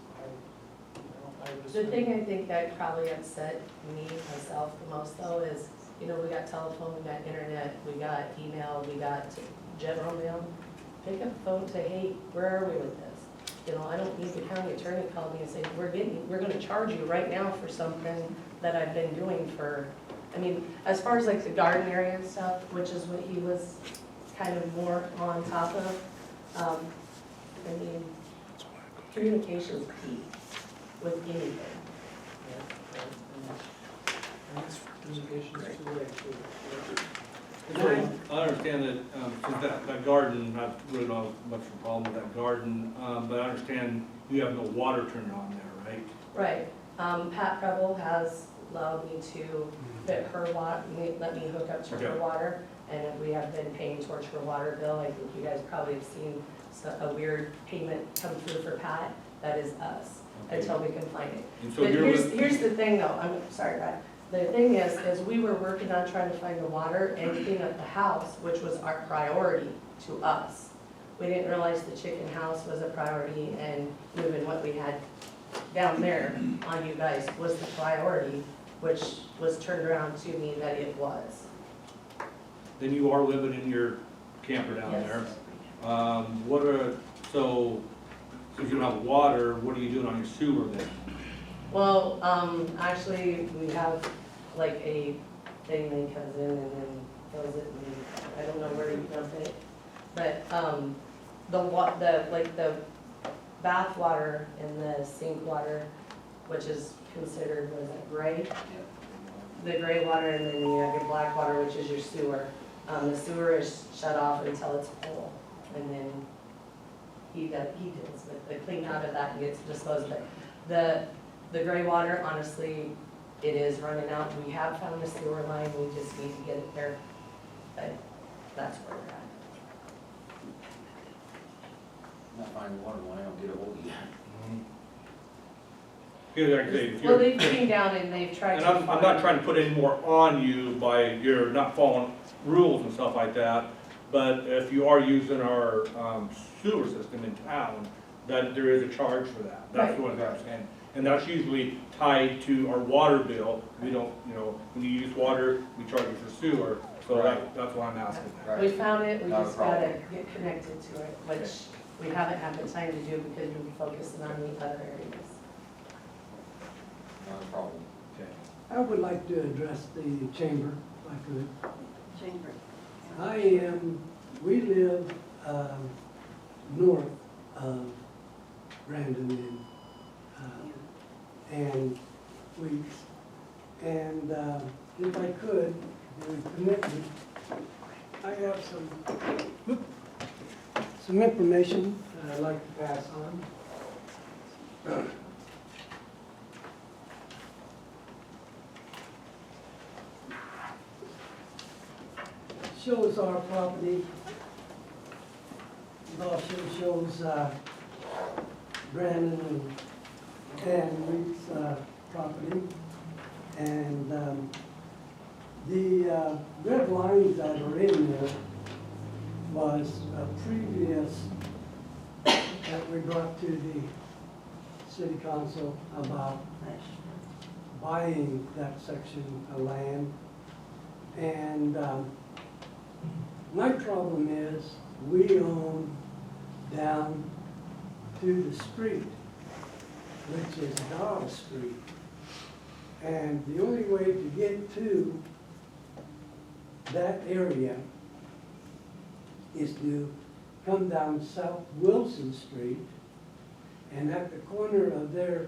I would The assume. thing I think that probably upset me, myself, the most though is, you know, we got telephone, we got internet, we got email, we got general mail. Pick up the phone and say, hey, where are we with this? You know, I don't need the county attorney to call me and say, we're gonna charge you right now for something that I've been doing for, I mean, as far as like the garden area and stuff, which is what he was kind of more on top of, I mean, communication is key with anything. Communication's two-way too. I understand that, since that garden, I've really not much of a problem with that garden, but I understand you have no water turned on there, right? Right. Pat Preble has allowed me to fit her water, let me hook up to her Okay. water, and we have been paying towards her water bill. I think you guys probably have seen a weird payment come through for Pat. That is us, Okay. until we can find it. And so But you're here's the thing though, I'm sorry, Brad. The thing is we were working on trying to find the water and clean up the house, which was our priority to us. We didn't realize the chicken house was a priority, and moving what we had down there on you guys was the priority, which was turned around to me that it was. Then you are living in your camper down Yes. there. So if you don't have water, what are you doing on your sewer then? Well, actually, we have like a thing that comes in and then fills it, and I don't know where you dump it. But, the bath water and the sink water, which is considered, what is it, gray? The gray water, and then you have your black water, which is your sewer. The sewer is shut off until it's full, and then he deals with the clean out of that and gets disposed of it. The gray water, honestly, it is running out. We have found a sewer line, we just need to get it there, but that's where we're at. not finding water line, I don't get a hold of you. Here, like I say, if Well, you're, they came down and they've tried and to I'm not trying to put any more on you by your not following rules and stuff like that, but if you are using our sewer system in town, that there is a charge for that. That's Right. what I'm saying. And that's usually tied to our water bill. We don't, you know, when you use water, we charge you for sewer, so that's why I'm asking that. We found it, we Not a just gotta problem. get connected to it, which we haven't had the time to do because we've been focusing on the other areas. Not a problem. I would like to address the chamber, if I could. Chamber. We live north of Brandon and Weeks. And if I could, you would permit me, I have some information that I'd like to pass on. Shows our property. It also shows Brandon and Reed's property. And the red lines that are in there was a previous that we brought to the city council about buying that section of land. And my problem is we own down to the street, which is Dawes Street. And the only way to get to that area is to come down South Wilson Street, and at the corner of their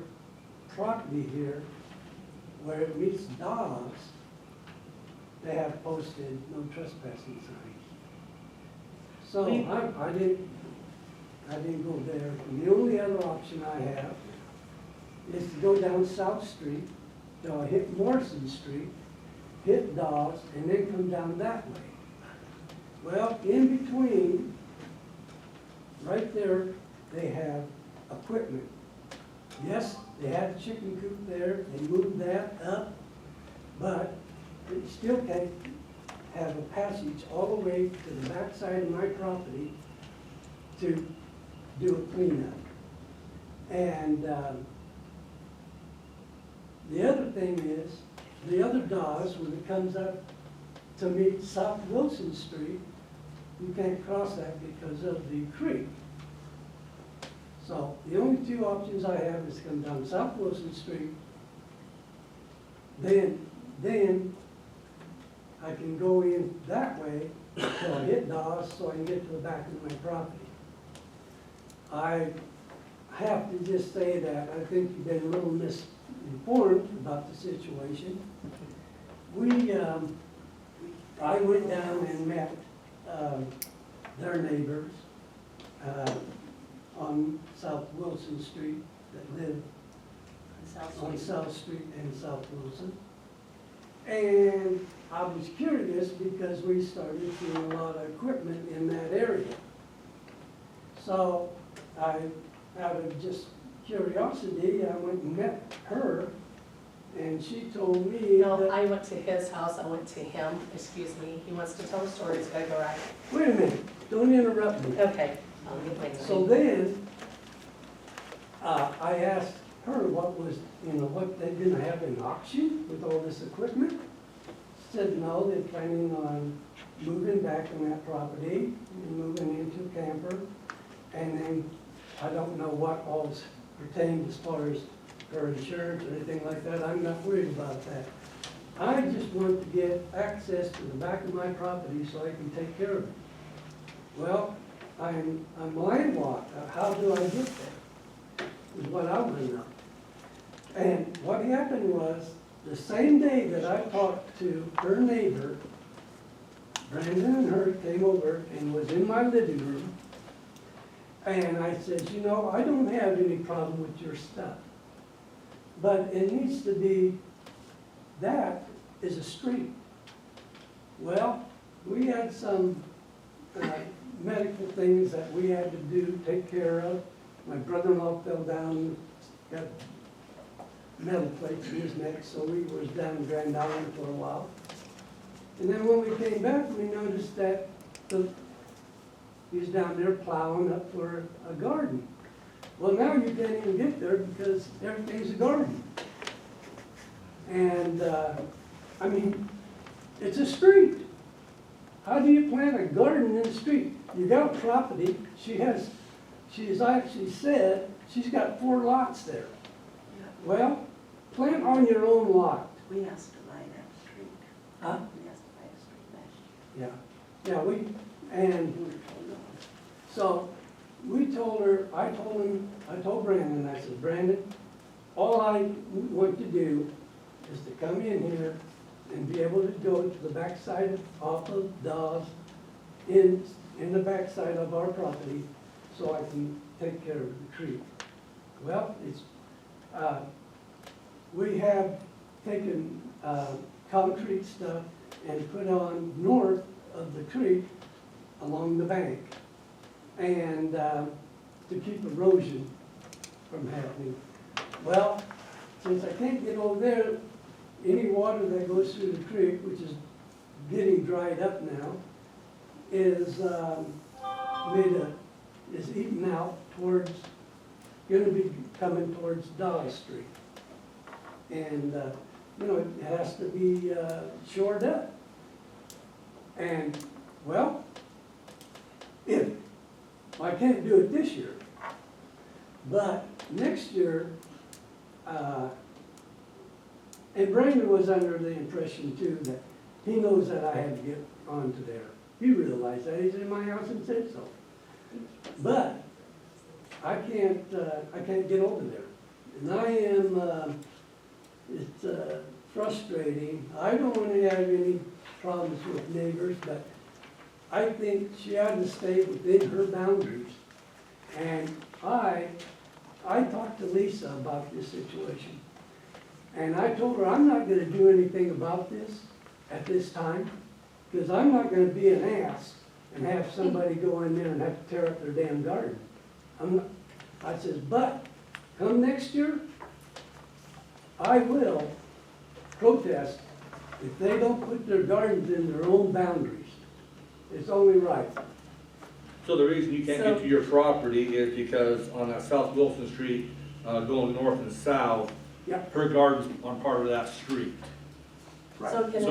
property here, where it meets Dawes, they have posted no trespassing signs. So I didn't go there. And the only other option I have is to go down South Street, till I hit Morrison Street, hit Dawes, and then come down that way. Well, in between, right there, they have equipment. Yes, they had a chicken coop there, they moved that up, but you still can't have a passage all the way to the backside of my property to do a cleanup. And the other thing is, the other Dawes, when it comes up to meet South Wilson Street, you can't cross that because of the creek. So the only two options I have is come down South Wilson Street, then I can go in that way till I hit Dawes so I can get to the back of my property. I have to just say that I think you've been a little misinformed about the situation. I went down and met their neighbors on South Wilson Street that live on South Street and South Wilson. And I was curious because we started seeing a lot of equipment in that area. So out of just curiosity, I went and met her, and she told me No, that, I went to his house, I went to him, excuse me, he wants to tell a story, it's gotta go right. wait a minute, don't interrupt me. Okay, I'll get my. So then, I asked her what was, what they didn't have an auction with all this equipment. She said, no, they're planning on moving back on that property and moving into a camper. And then, I don't know what all's pertained as far as her insurance or anything like that. I'm not worried about that. I just want to get access to the back of my property so I can take care of it. Well, I'm landlocked. How do I get there? Is what I want to know. And what happened was, the same day that I talked to her neighbor, Brandon and her came over and was in my living room. And I said, I don't have any problem with your stuff. But it needs to be, that is a street. Well, we had some medical things that we had to do, take care of. My brother-in-law fell down, got metal plates in his neck, so we was down in Grand Island for a while. And then when we came back, we noticed that he was down there plowing up for a garden. Well, now you can't even get there because everything's a garden. And, I mean, it's a street. How do you plant a garden in the street? You got a property, she's actually said, she's got 4 lots there. Well, plant on your own lot. We asked to buy that street. Huh? We asked to buy the street last year. Yeah, and so we told her, I told Brandon, I said, Brandon, all I want to do is to come in here and be able to go to the backside off of Dawes in the backside of our property so I can take care of the creek. Well, we have taken concrete stuff and put on north of the creek along the bank and to keep erosion from happening. Well, since I can't get over there, any water that goes through the creek, which is getting dried up now, is eaten out towards, gonna be coming towards Dawes Street. And, you know, it has to be shored up. And, well, if I can't do it this year, but next year, and Brandon was under the impression too that he knows that I had to get onto there. He realized that, he's in my house and said so. But I can't get over there. And I am, it's frustrating. I don't want to have any problems with neighbors, but I think she had to stay within her boundaries. And I talked to Lisa about this situation. And I told her I'm not gonna do anything about this at this time, because I'm not gonna be an ass and have somebody go in there and have to tear up their damn garden. I says, but come next year, I will protest if they don't put their gardens in their own boundaries. It's only right. So the reason you can't get to your property is because on that South Wilson Street, going north and south, Yep. her garden's on part of that street. Right. So can I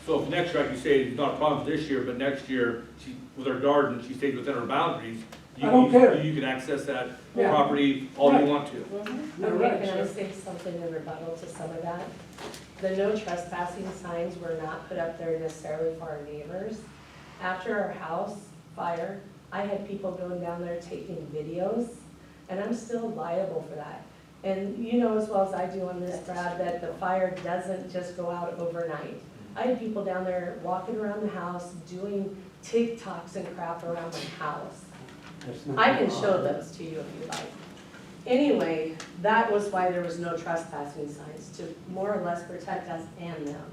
So if next year, like you say, it's not a problem this year, but next year, with her garden, she stays within her boundaries. I don't care. You can access that Yeah. property all Right. you want to. You're Okay, right, can I sir. say something in rebuttal to some of that? The no trespassing signs were not put up there necessarily for our neighbors. After our house fire, I had people going down there taking videos, and I'm still liable for that. And you know as well as I do on this, Brad, that the fire doesn't just go out overnight. I had people down there walking around the house, doing TikToks and crap around my house. That's not I can law. show those to you if you like. Anyway, that was why there was no trespassing signs, to more or less protect us and them.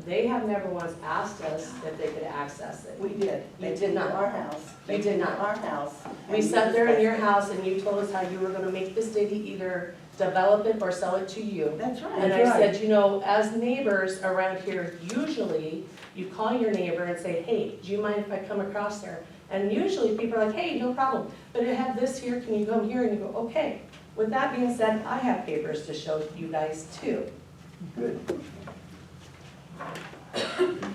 They have never once asked us if they could access it. We did. You did not. Our house. You did not. Our house. We sat there in your house and you told us how you were gonna make the city either develop it or sell it to you. That's right. And I said, you know, as neighbors around here, usually you call your neighbor and say, hey, do you mind if I come across there? And usually people are like, hey, no problem, but I have this here, can you come here? And you go, okay. With that being said, I have papers to show you guys too. Good.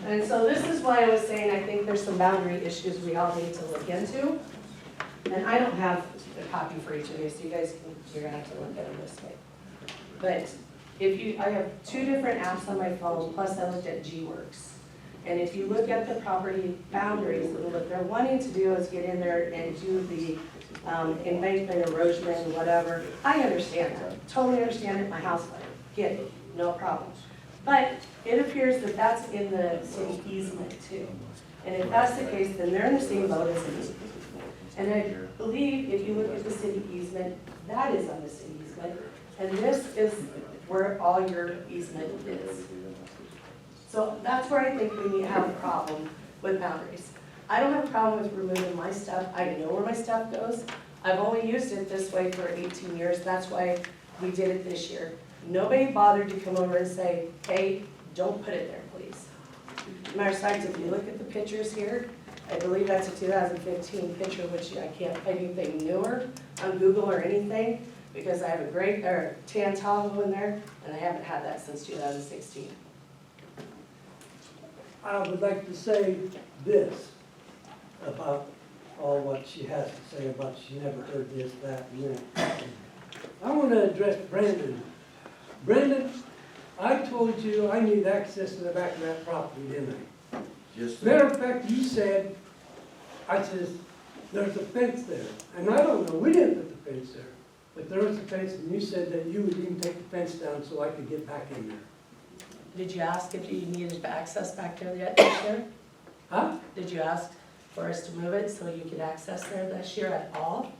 And so this is why I was saying I think there's some boundary issues we all need to look into. And I don't have a copy for each of you, so you guys can, you're gonna have to look at them this way. But if you, I have 2 different apps on my phone, plus I looked at G-Works. And if you look at the property boundaries, and what they're wanting to do is get in there and do the embankment erosion and whatever. I understand that, totally understand it, my house fire, get it, no problem. But it appears that that's in the city easement too. And if that's the case, then they're in the same boat as me. And I believe if you look at the city easement, that is on the city easement. And this is where all your easement is. So that's where I think we have a problem with boundaries. I don't have a problem with removing my stuff, I know where my stuff goes. I've only used it this way for 18 years, that's why we did it this year. Nobody bothered to come over and say, hey, don't put it there, please. Matter of fact, if you look at the pictures here, I believe that's a 2015 picture, which I can't find anything newer on Google or anything, because I have a great, or tan Tahoe in there, and I haven't had that since 2016. I would like to say this about all what she has to say about she never heard this, that, and that. I want to address Brandon. Brandon, I told you I need access to the back of that property, didn't I? Matter of fact, you said, I says, there's a fence there. And I don't know, we didn't put the fence there. But there was a fence, and you said that you would even take the fence down so I could get back in there. Did you ask if you needed access back there yet this year? Huh? Did you ask for us to move it so you could access there this year at all?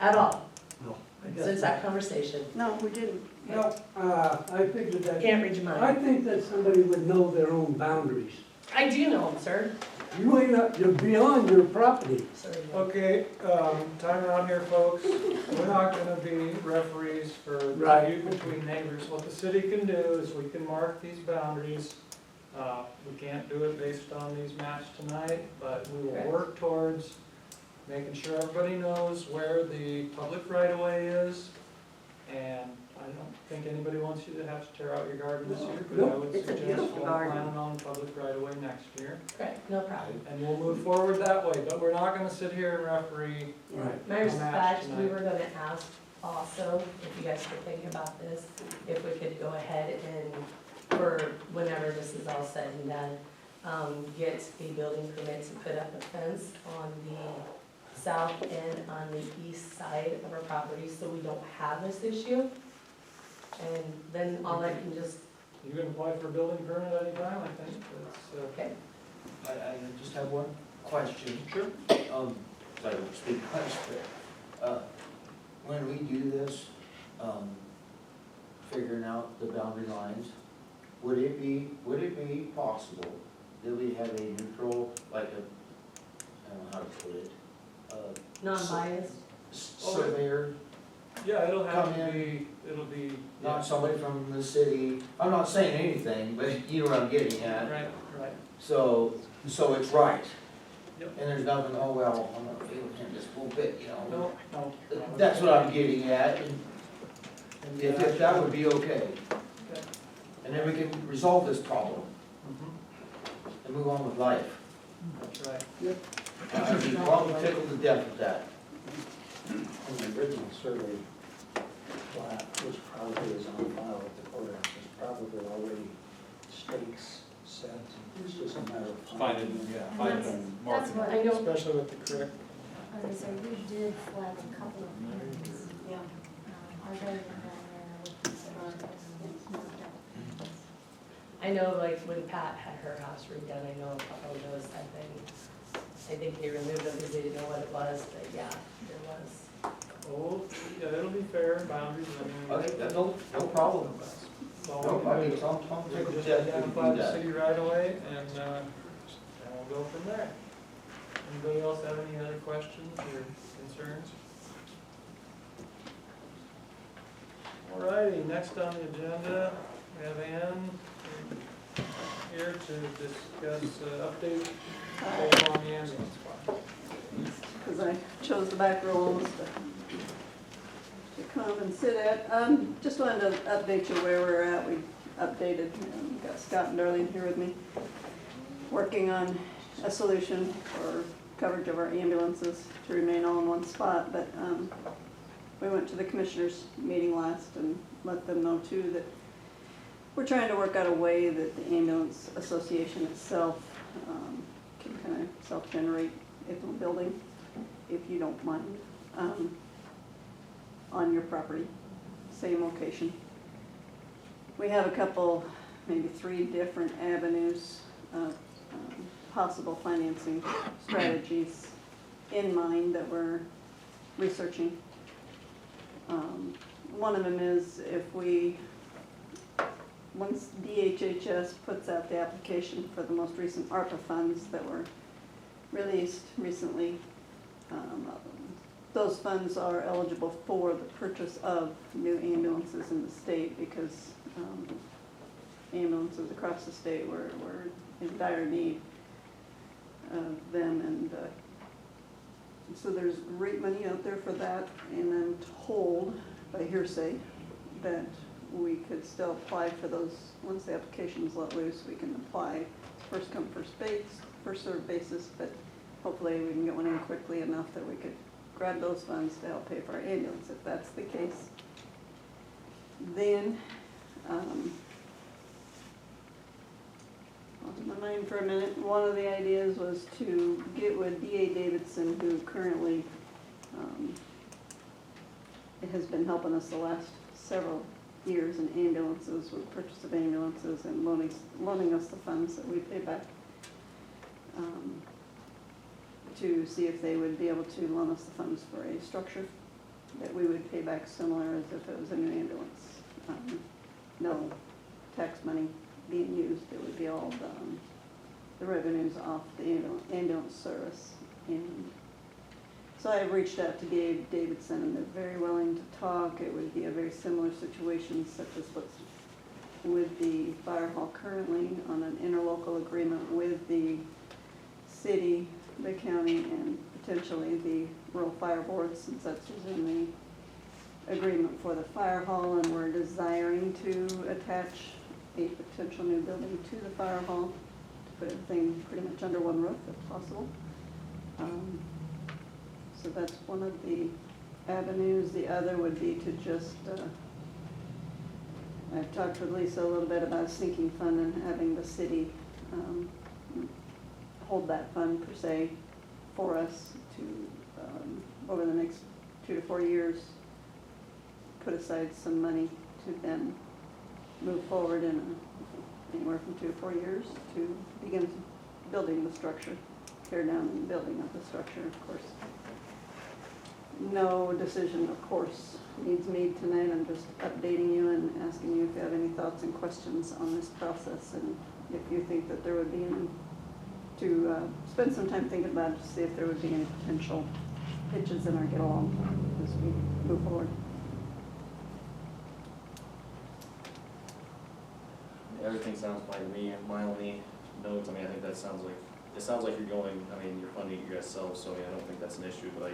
At all, No. I guess since not. that conversation? No, we didn't. No, I figured that. Can't read your I mind. think that somebody would know their own boundaries. I do know them, sir. You ain't not, you're beyond your property. Sorry. Okay, time out here, folks. We're not gonna be referees for Right. dispute between neighbors. What the city can do is we can mark these boundaries. We can't do it based on these maps tonight, but we will Correct. work towards making sure everybody knows where the public right-of-way is. And I don't think anybody wants you to have to tear out your garden this year, but I would It's a suggest beautiful we'll garden. plan on public right-of-way next year. Correct, no problem. And we'll move forward that way, but we're not gonna sit here and referee. Right. Matter of Match fact, we tonight. were gonna ask also, if you guys were thinking about this, if we could go ahead and, for whenever this is all said and done, get a building permit to put up a fence on the south end on the east side of our property, so we don't have this issue. And then all I can just, You can apply for a building permit anytime, I think, it's, okay, I just have one question. Sure. I don't speak much, but, when we do this, figuring out the boundary lines, would it be possible that we have a neutral, like I don't know how to put it, non-biased. surveyor, yeah, it'll have Come to in. be, it'll be. not somebody from the city? I'm not saying anything, but you know what I'm getting at. Right, right. So it's right. Yep. And there's nothing, oh, well, I'm not feeling him just a little bit, you know. No. That's what I'm getting at, and And if that would be okay. Okay. And then we can resolve this problem Mhm. and move on with life. That's right. I'd be probably tickled to death with that. And the original survey plat, which probably is on file at the courthouse, is probably already stakes set. It's just a matter of Finding, yeah, finding and That's marking. what I know, Especially with the correct. I was gonna say, we did flag a couple of areas. Yeah. Our garden down there with the it's marked out. I know like when Pat had her house redone, I know a couple of those had been, I think they removed them because they didn't know what it was, but yeah, there was. Oh, yeah, it'll be fair, boundaries, I mean. Okay, that's no problem. Well, No, we I can mean, do- I'm we tickled can to just death if we identify do the that. city right away, and we'll go from there. Anybody else have any other questions or concerns? Alrighty, next on the agenda, we have Ann here to discuss update on the ambulance fund. Because I chose the back row almost to come and sit at. Just wanted to update you where we're at. We updated, got Scott and Darlene here with me, working on a solution for coverage of our ambulances to remain all in one spot. But we went to the commissioners' meeting last and let them know too that we're trying to work out a way that the ambulance association itself can kind of self-generate its own building, if you don't mind, on your property, same location. We have a couple, maybe 3 different avenues of possible financing strategies in mind that we're researching. One of them is if once DHHS puts out the application for the most recent ARPA funds that were released recently. Those funds are eligible for the purchase of new ambulances in the state because ambulances across the state were in dire need of them, and so there's great money out there for that, and I'm told by hearsay that we could still apply for those. Once the application's let loose, we can apply first come, first served basis, but hopefully we can get one in quickly enough that we could grab those funds to help pay for our ambulance. If that's the case, then lost my mind for a minute. One of the ideas was to get with D.A. Davidson, who currently has been helping us the last several years in ambulances, with purchase of ambulances and loaning us the funds that we pay back, to see if they would be able to loan us the funds for a structure that we would pay back similar as if it was a new ambulance. No tax money being used, it would be all the revenues off the ambulance service. And so I reached out to Dave Davidson, and they're very willing to talk. It would be a very similar situation such as what's with the fire hall currently, on an interlocal agreement with the city, the county, and potentially the rural fire board, since that's within the agreement for the fire hall, and we're desiring to attach a potential new building to the fire hall to put everything pretty much under one roof if possible. So that's one of the avenues. The other would be to just, I've talked with Lisa a little bit about a sinking fund and having the city hold that fund per se for us to, over the next 2 to 4 years, put aside some money to then move forward in anywhere from 2 to 4 years to begin building the structure, tear down the building of the structure, of course. No decision, of course, needs made tonight. I'm just updating you and asking you if you have any thoughts and questions on this process, and if you think that there would be any, to spend some time thinking about it, to see if there would be any potential hitches in our get along as we move forward. Everything sounds fine to me. My only note, I mean, I think that sounds like, it sounds like you're going, I mean, you're funding it yourself, so I mean, I don't think that's an issue, but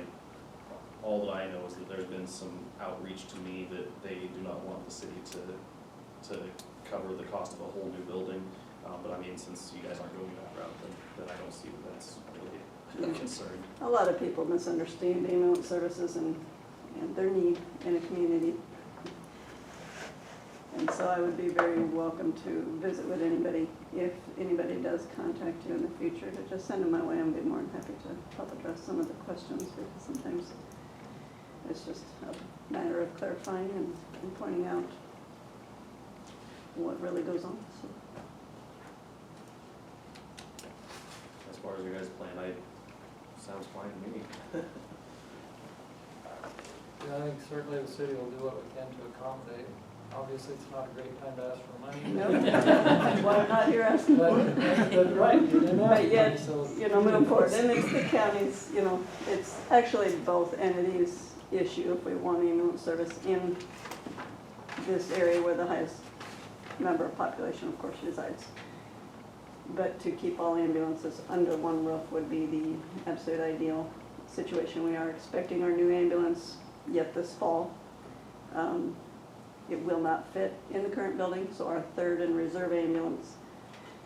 all that I know is that there's been some outreach to me that they do not want the city to cover the cost of a whole new building. But I mean, since you guys aren't going that route, then I don't see that that's really a concern. A lot of people misunderstand ambulance services and their need in a community. And so I would be very welcome to visit with anybody. If anybody does contact you in the future, to just send them my way. I'd be more than happy to help address some of the questions, because sometimes it's just a matter of clarifying and pointing out what really goes on. So. As far as your guys' plan, sounds fine to me. Yeah, I think certainly the city will do what we can to accommodate. Obviously, it's not a great time to ask for money. No, that's why I'm not here asking for it. But right, you didn't ask But yet, so moving forward, and it's the county's, it's actually both entities' issue if we want ambulance service in this area where the highest number of population, of course, resides. But to keep all ambulances under one roof would be the absolute ideal situation. We are expecting our new ambulance yet this fall. It will not fit in the current building, so our third and reserve ambulance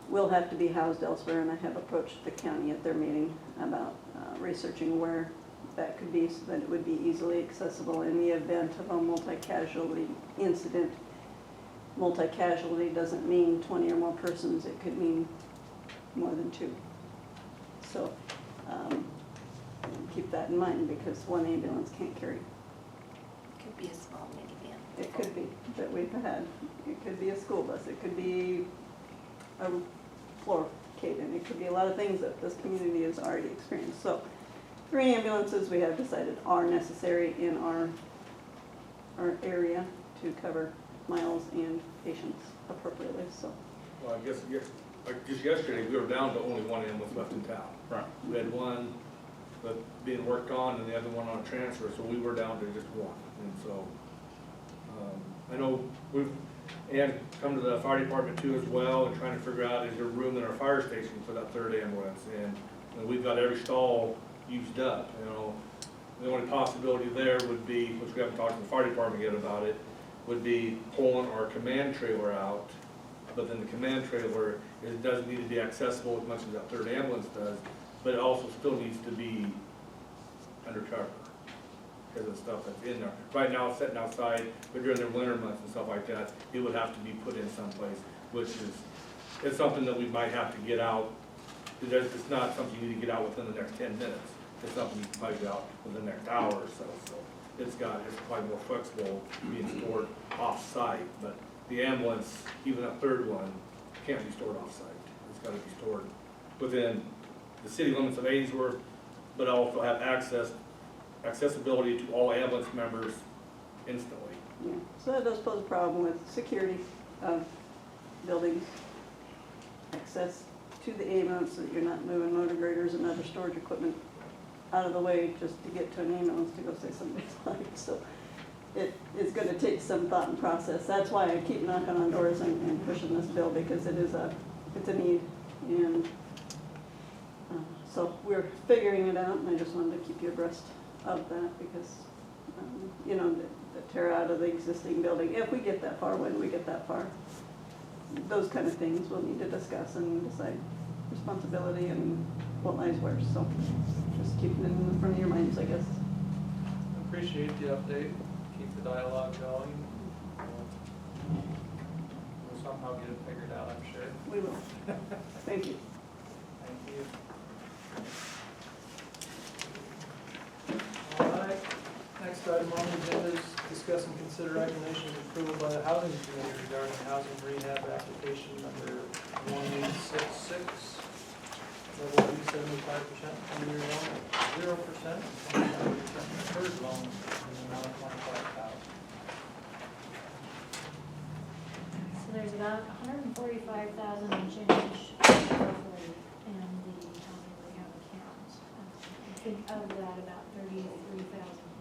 will have to be housed elsewhere, and I have approached the county at their meeting about researching where that could be so that it would be easily accessible in the event of a multi-casualty incident. Multi-casualty doesn't mean 20 or more persons, it could mean more than 2. So keep that in mind, because one ambulance can't carry. Could be a small minivan. It could be that we've had. It could be a school bus. It could be a floor cave-in. It could be a lot of things that this community has already experienced. So 3 ambulances we have decided are necessary in our area to cover miles and patients appropriately. So. Well, I guess like just yesterday, we were down to only one ambulance left in town. Right. We had one but being worked on and the other one on transfer, so we were down to just one. And so, I know we've, and come to the fire department too as well, and trying to figure out, is there room in our fire station for that third ambulance? And we've got every stall used up, you know. The only possibility there would be, which we haven't talked to the fire department yet about it, would be pulling our command trailer out. But then the command trailer, it doesn't need to be accessible as much as that third ambulance does, but it also still needs to be undercover because of the stuff that's in there. Right now, it's sitting outside, but during the winter months and stuff like that, it would have to be put in someplace, which is, it's something that we might have to get out. It's not something you need to get out within the next 10 minutes. It's something you can probably get out within the next hour or so. So it's probably more flexible being stored off-site, but the ambulance, even that third one, can't be stored off-site. It's gotta be stored within the city limits of Ainsworth, but also have accessibility to all ambulance members instantly. Yeah, so that does pose a problem with security of buildings, access to the ambulance, so that you're not moving motor graders and other storage equipment out of the way just to get to an ambulance to go save somebody's life. So it is gonna take some thought and process. That's why I keep knocking on doors and pushing this bill, because it's a need. And so we're figuring it out, and I just wanted to keep you abreast of that, because, you know, the tear out of the existing building, if we get that far, when we get that far, those kind of things we'll need to discuss and decide responsibility and what lies where. So just keeping it in the front of your minds, I guess. Appreciate the update, keep the dialogue going. We'll somehow get it figured out, I'm sure. We will. Thank you. Thank you. All right, next item on the agenda is discuss and consider recommendation of approval by the housing committee regarding housing rehab application number 1866. Level B 75% for year one, 0%, 25% deferred loan in the amount of $25,000. So there's about $145,000 and change roughly in the housing rehab account. I think of that, about $33,000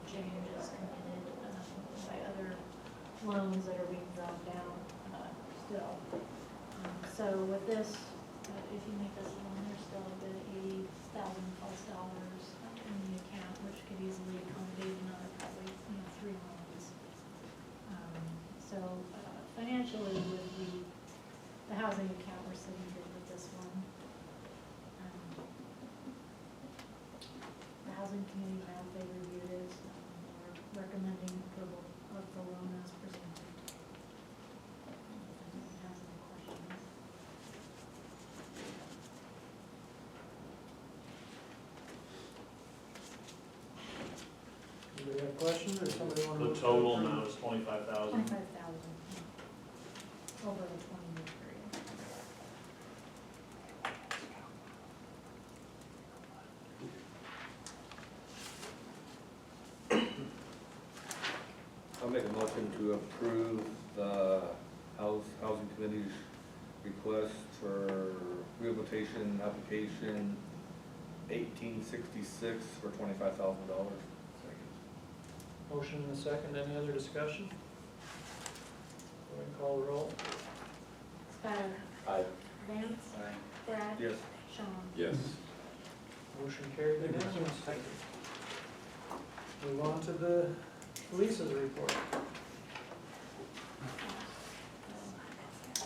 change is committed by other loans that are being drawn down still. So with this, if you make this loan, there's still a good $80,000+ in the account, which could easily accommodate another probably 3 loans. So financially, with the housing account, we're sitting good with this one. The housing committee, now they reviewed it, we're recommending approval of the loan as presented. If anyone has any questions. Anybody have questions, or somebody want to? The total amount is 25,000. 25,000 over the 20-year period. I'll make a motion to approve the housing committee's request for rehabilitation application 1866 for $25,000. Motion and a second, any other discussion? Go ahead and call the roll. Skylar. Aye. Vance. Aye. Brad. Yes. Sean. Yes. Motion carried unanimously. Move on to the Lisa's report.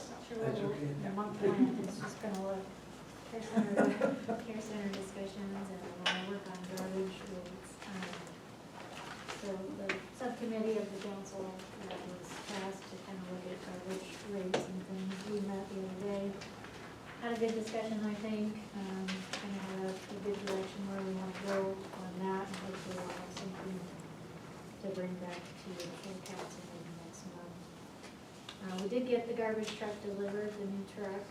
Not sure what the month plan is just gonna look. Care center discussions, and we're gonna work on garbage rates. So the subcommittee of the council that was tasked to kind of look at garbage rates and things, we met the other day. Had a good discussion, I think, kind of had a good direction where we want to go on that, and hopefully we'll have something to bring back to the full council in the next month. We did get the garbage truck delivered, the new truck.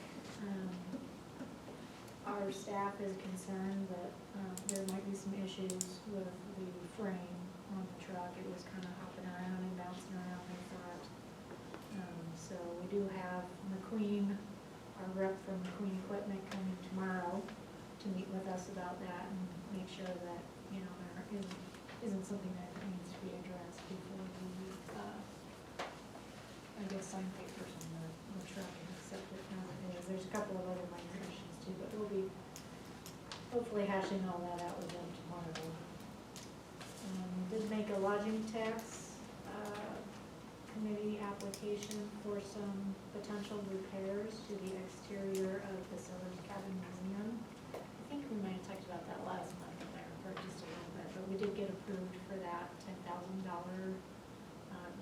Our staff is concerned that there might be some issues with the frame on the truck. It was kind of hopping around and bouncing around, they thought. So we do have McQueen our rep from Queen Equipment coming tomorrow to meet with us about that and make sure that, you know, there isn't something that needs to be addressed before we, I guess, sign papers on the truck and accept it as it is. There's a couple of other minor issues too, but we'll be hopefully hashing all that out with them tomorrow. Did make a lodging tax committee application for some potential repairs to the exterior of the Silver Cabin Museum. I think we might have talked about that last month when I referred just a little bit, but we did get approved for that $10,000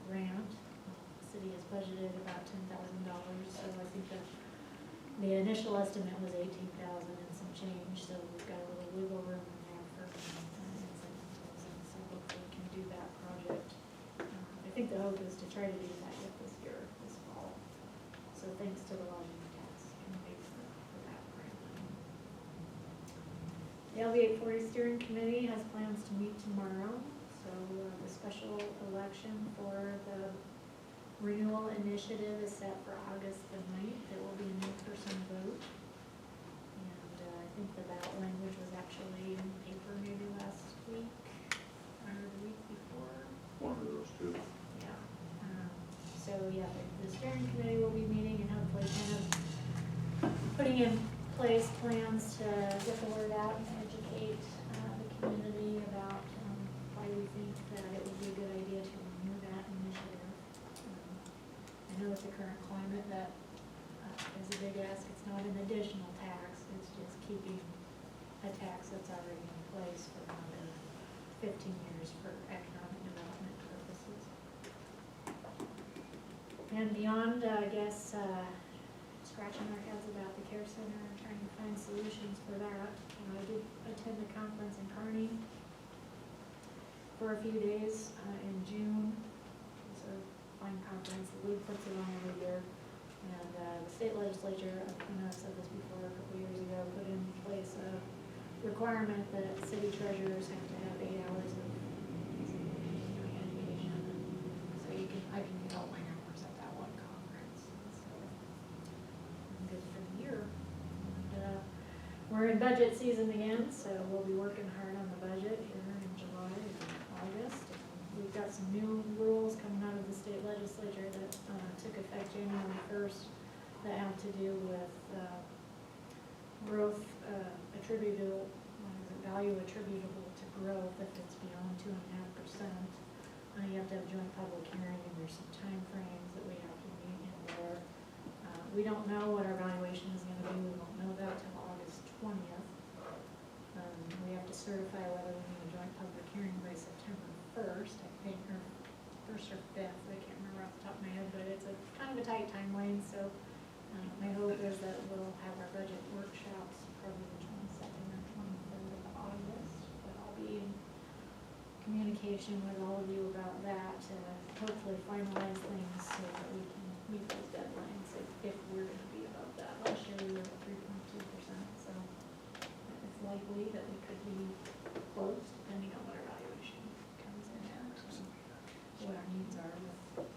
grant. The city has budgeted about $10,000, so I think the initial estimate was $18,000 and some change, so we've got a little wiggle room in there for incentives, and so hopefully we can do that project. I think the hope is to try to do that yet this year, this fall. So thanks to the lodging tax committee for that grant money. The LV 840 steering committee has plans to meet tomorrow. So the special election for the renewal initiative is set for August the 9th. There will be an in-person vote. And I think the ballot language was actually in the paper maybe last week or the week before. One of those two. Yeah. So yeah, the steering committee will be meeting and hopefully kind of putting in place plans to get the word out and educate the community about why we think that it would be a good idea to renew that initiative. I know with the current climate that is a big ask. It's not an additional tax, it's just keeping a tax that's already in place for another 15 years for economic development purposes. And beyond, I guess, scratching our heads about the care center and trying to find solutions for that. I did attend a conference in Kearney for a few days in June. It's a fine conference. The league puts it on every year. And the state legislature, I know I've said this before a couple years ago, put in place a requirement that city treasurers have to have 8 hours of education. So I can get all my numbers at that one conference. So I'm good for the year. And we're in budget season again, so we'll be working hard on the budget here in July and August. We've got some new rules coming out of the state legislature that took effect January 1st that have to do with growth attributable, value attributable to growth if it's beyond 2.5%. You have to have joint public hearing and there's some time frames that we have to meet in there. We don't know what our valuation is going to be. We won't know that till August 20th. We have to certify whether we need a joint public hearing by September 1st, I think, or 1st or 5th, I can't remember off the top of my head, but it's a kind of a tight timeline, so my hope is that we'll have our budget workshops probably the 22nd or 23rd of August, but I'll be in communication with all of you about that to hopefully finalize things so that we can meet those deadlines if we're going to be above that. Last year we were at 3.2%, so it's likely that we could be close depending on what our valuation comes in at, so what our needs are with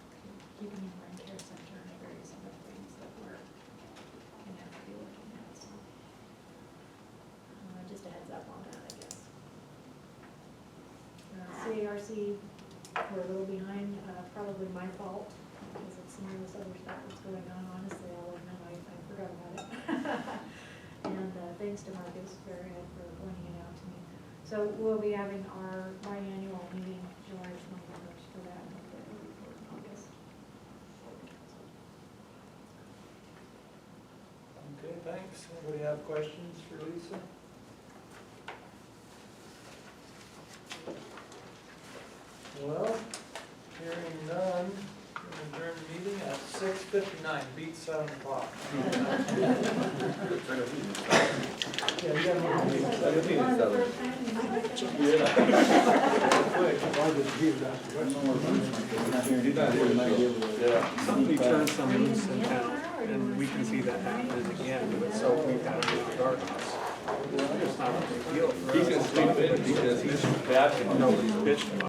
keeping in mind care center and various other things that we're going to have to be looking at, so just a heads up on that, I guess. CARC, we're a little behind, probably my fault, because of some of this other stuff that's going on. Honestly, I'll admit I forgot about it. And thanks to Marcus for pointing it out to me. So we'll be having our biannual meeting July 21st for that, and hopefully it'll report in August. Okay, thanks. Anybody have questions for Lisa? Well, hearing none, we'll adjourn the meeting at 6:59, beat 7 o'clock. Yeah, you gotta move the meeting. One of the first times in my life. Somebody turn some loose and we can see that happening again, but so we've got to move the guardhouse. It's not a big deal for us. He's gonna sleep in because he's bad. No, he's bitching.